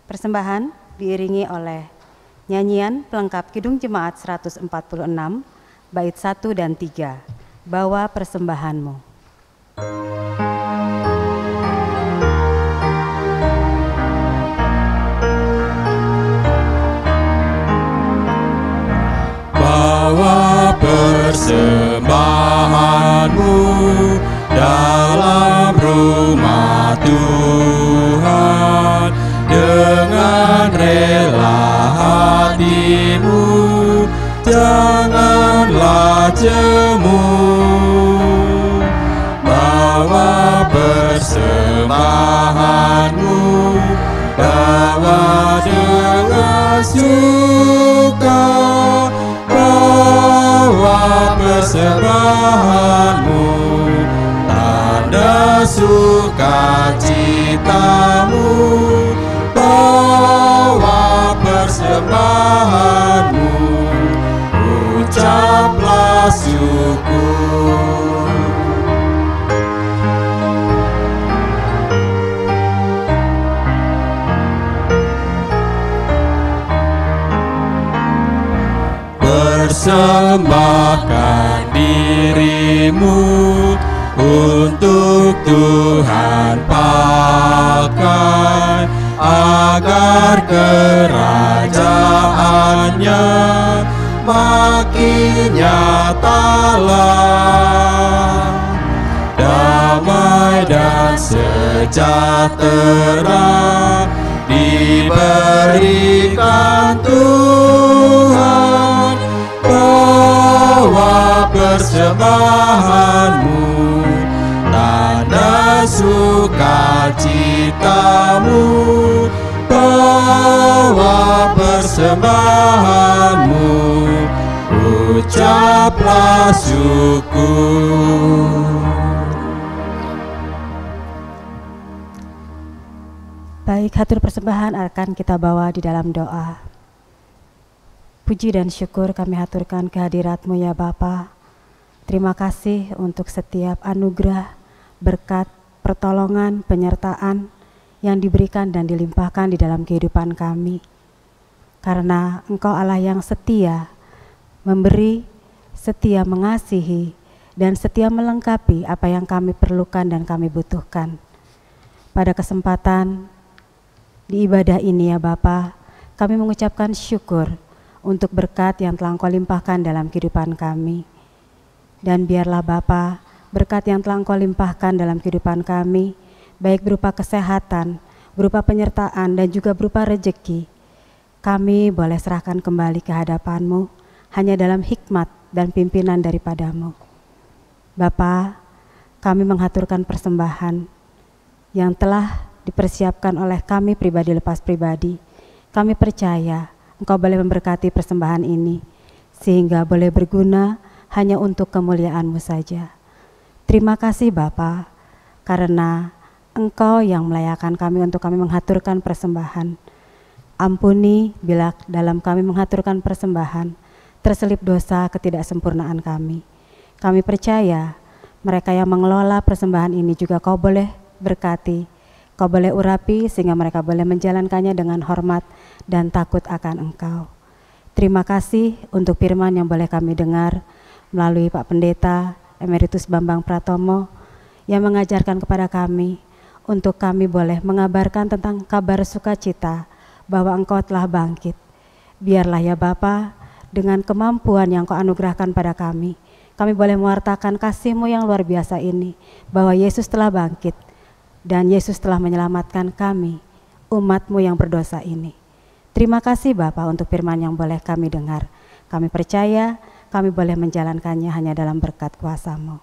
Persembahan diiringi oleh nyanyian pelengkap Kidung Jemaat 146, bait 1 dan 3. Bawa persembahanmu. Bawa persembahanmu dalam rumah Tuhan, dengan rela hatimu, janganlah jemu. Bawa persembahanmu, bawa dengan suka. Bawa persembahanmu, tanda sukacitamu. Bawa persembahanmu, ucaplah syukur. Persembahkan dirimu untuk Tuhan pakai, agar kerajaannya makin nyatalah. Damai dan sejahtera diberikan Tuhan. Bawa persembahanmu, tanda sukacitamu. Bawa persembahanmu, ucaplah syukur. Baik, hatur persembahan akan kita bawa di dalam doa. Puji dan syukur kami haturkan kehadirat-Mu ya Bapa. Terima kasih untuk setiap anugerah, berkat, pertolongan, penyertaan yang diberikan dan dilimpahkan di dalam kehidupan kami. Karena Engkau Allah yang setia, memberi, setia mengasihi, dan setia melengkapi apa yang kami perlukan dan kami butuhkan. Pada kesempatan di ibadah ini ya Bapa, kami mengucapkan syukur untuk berkat yang telah Engkau limpahkan dalam kehidupan kami. Dan biarlah Bapa, berkat yang telah Engkau limpahkan dalam kehidupan kami, baik berupa kesehatan, berupa penyertaan, dan juga berupa rejeki, kami boleh serahkan kembali ke hadapan-Mu, hanya dalam hikmat dan pimpinan daripada-Mu. Bapa, kami menghaturkan persembahan yang telah dipersiapkan oleh kami pribadi lepas pribadi. Kami percaya Engkau boleh memberkati persembahan ini, sehingga boleh berguna hanya untuk kemuliaan-Mu saja. Terima kasih Bapa, karena Engkau yang melayakan kami untuk kami menghaturkan persembahan. Ampuni bila dalam kami menghaturkan persembahan, terselip dosa ketidaksempurnaan kami. Kami percaya mereka yang mengelola persembahan ini juga Kau boleh berkati, Kau boleh urapi sehingga mereka boleh menjalankannya dengan hormat dan takut akan Engkau. Terima kasih untuk firman yang boleh kami dengar melalui Pak Pendeta Emeritus Bambang Pratomo yang mengajarkan kepada kami untuk kami boleh mengabarkan tentang kabar sukacita bahwa Engkau telah bangkit. Biarlah ya Bapa, dengan kemampuan yang Kau anugerahkan pada kami, kami boleh mewartakan kasih-Mu yang luar biasa ini, bahwa Yesus telah bangkit dan Yesus telah menyelamatkan kami, umat-Mu yang berdosa ini. Terima kasih Bapa untuk firman yang boleh kami dengar. Kami percaya kami boleh menjalankannya hanya dalam berkat kuasa-Mu.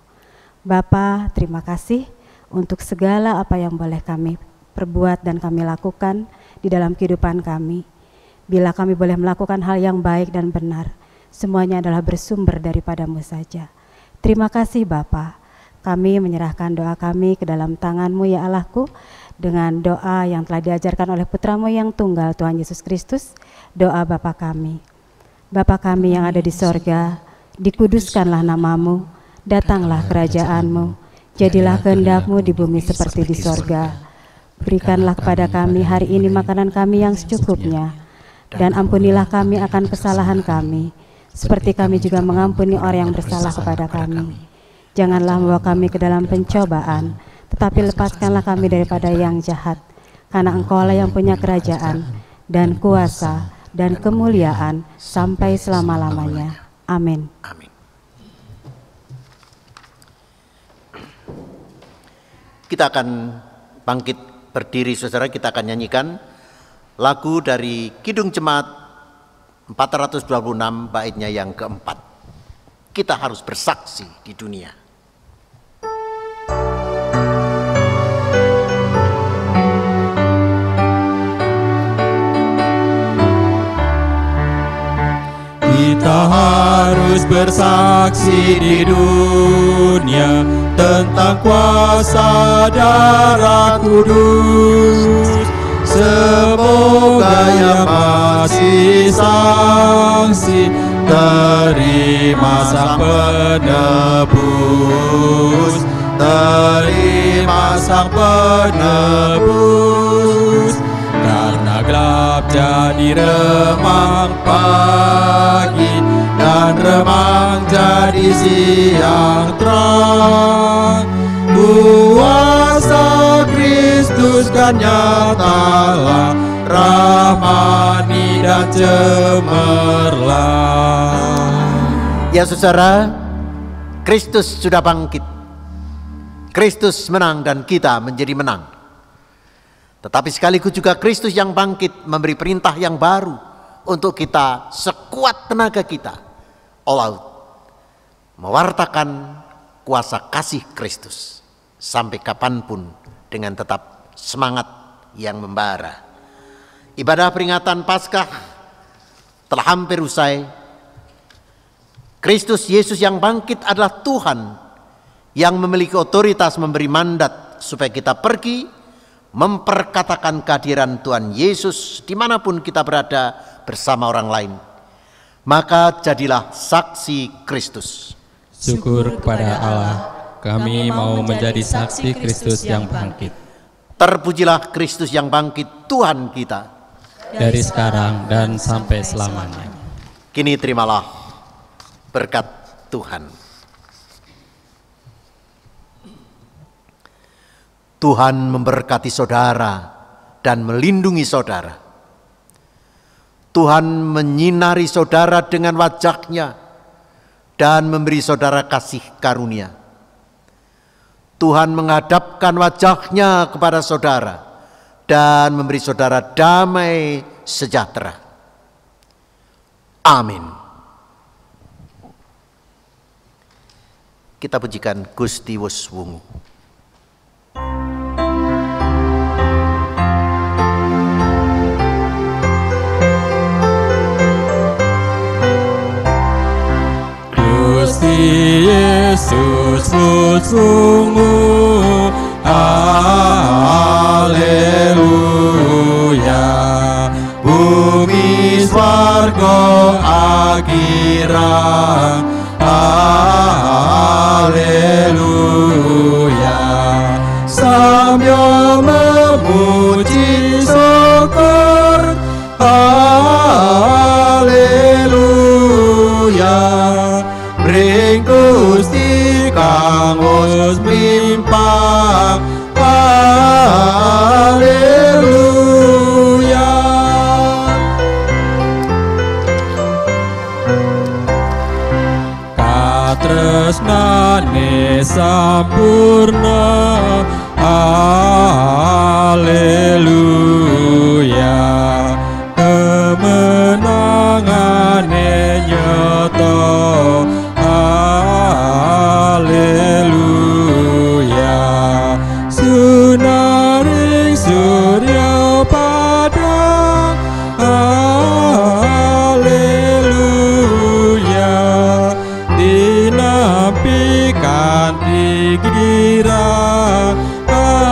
Bapa, terima kasih untuk segala apa yang boleh kami perbuat dan kami lakukan di dalam kehidupan kami. Bila kami boleh melakukan hal yang baik dan benar, semuanya adalah bersumber daripada-Mu saja. Terima kasih Bapa. Kami menyerahkan doa kami ke dalam tangan-Mu ya Allahku, dengan doa yang telah diajarkan oleh Putra-Mu yang tunggal Tuhan Yesus Kristus, doa Bapa kami. Bapa kami yang ada di sorga, dikuduskanlah nama-Mu, datanglah kerajaan-Mu, jadilah kehendak-Mu di bumi seperti di sorga. Berikanlah kepada kami hari ini makanan kami yang secukupnya, dan ampunilah kami akan kesalahan kami, seperti kami juga mengampuni orang yang bersalah kepada kami. Janganlah membawa kami ke dalam pencobaan, tetapi lepaskanlah kami daripada yang jahat, karena Engkau-lah yang punya kerajaan, dan kuasa, dan kemuliaan, sampai selama-lamanya. Amin. Amin. Kita akan bangkit berdiri saudara, kita akan nyanyikan lagu dari Kidung Jemaat 426 baitnya yang keempat. Kita harus bersaksi di dunia. Kita harus bersaksi di dunia tentang kuasa darah kudus. Semoga yang masih saksi terima sang penebus, terima sang penebus. Karena gelap jadi remang pagi, dan remang jadi siang terang. Kuasa Kristus kan nyatalah, rahmani dan cemerlang. Ya saudara, Kristus sudah bangkit. Kristus menang dan kita menjadi menang. Tetapi sekaligus juga Kristus yang bangkit memberi perintah yang baru untuk kita sekuat tenaga kita all out mewartakan kuasa kasih Kristus sampai kapanpun dengan tetap semangat yang membara. Ibadah peringatan Paskah telah hampir usai. Kristus Yesus yang bangkit adalah Tuhan yang memiliki otoritas memberi mandat supaya kita pergi memperkatakan kehadiran Tuhan Yesus dimanapun kita berada bersama orang lain. Maka jadilah saksi Kristus. Syukur kepada Allah, kami mau menjadi saksi Kristus yang bangkit. Terpujilah Kristus yang bangkit, Tuhan kita, dari sekarang dan sampai selamanya. Kini terimalah berkat Tuhan. Tuhan memberkati saudara dan melindungi saudara. Tuhan menyinari saudara dengan wajah-Nya dan memberi saudara kasih karunia. Tuhan menghadapkan wajah-Nya kepada saudara dan memberi saudara damai sejahtera. Amin. Kita pujikan Gusti Wus Wungu. Gusti Yesus sungguh, haleluya. Bumi swarga akhirat, haleluya. Samyo memuji syukur, haleluya. Ring Gusti kang wis mimpang, haleluya. Katresnan sampurna. Haleluya. Kemenangane nyata. Haleluya. Sunaring surya padang. Haleluya. Dinapikan dikira. Haleluya.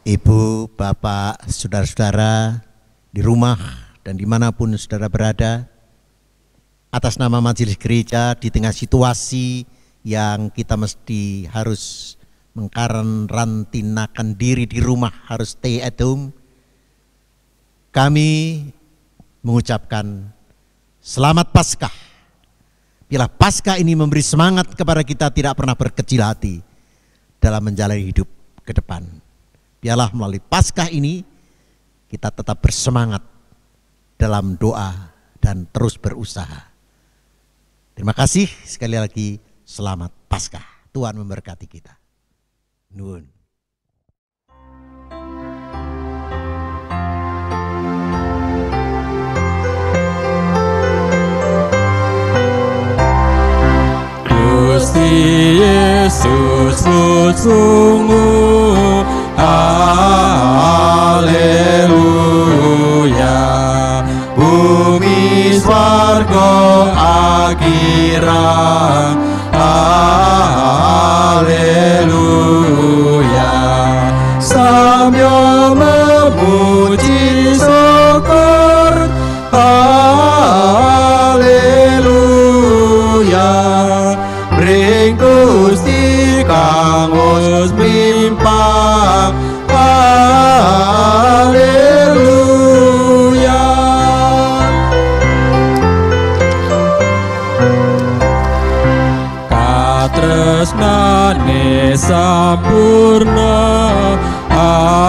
Ibu, Bapak, saudara-saudara di rumah dan dimanapun saudara berada, atas nama Majelis Gereja di tengah situasi yang kita mesti harus mengkarantinakan diri di rumah, harus stay at home, kami mengucapkan selamat Paskah. Biarlah Paskah ini memberi semangat kepada kita tidak pernah berkecil hati dalam menjalani hidup ke depan. Biarlah melalui Paskah ini kita tetap bersemangat dalam doa dan terus berusaha. Terima kasih sekali lagi, selamat Paskah. Tuhan memberkati kita. Nuhun. Gusti Yesus sungguh, haleluya. Bumi swarga akhirat, haleluya. Samyo memuji syukur, haleluya. Bring Gusti kang wis mimpang, haleluya. Katresnane sampurna, haleluya.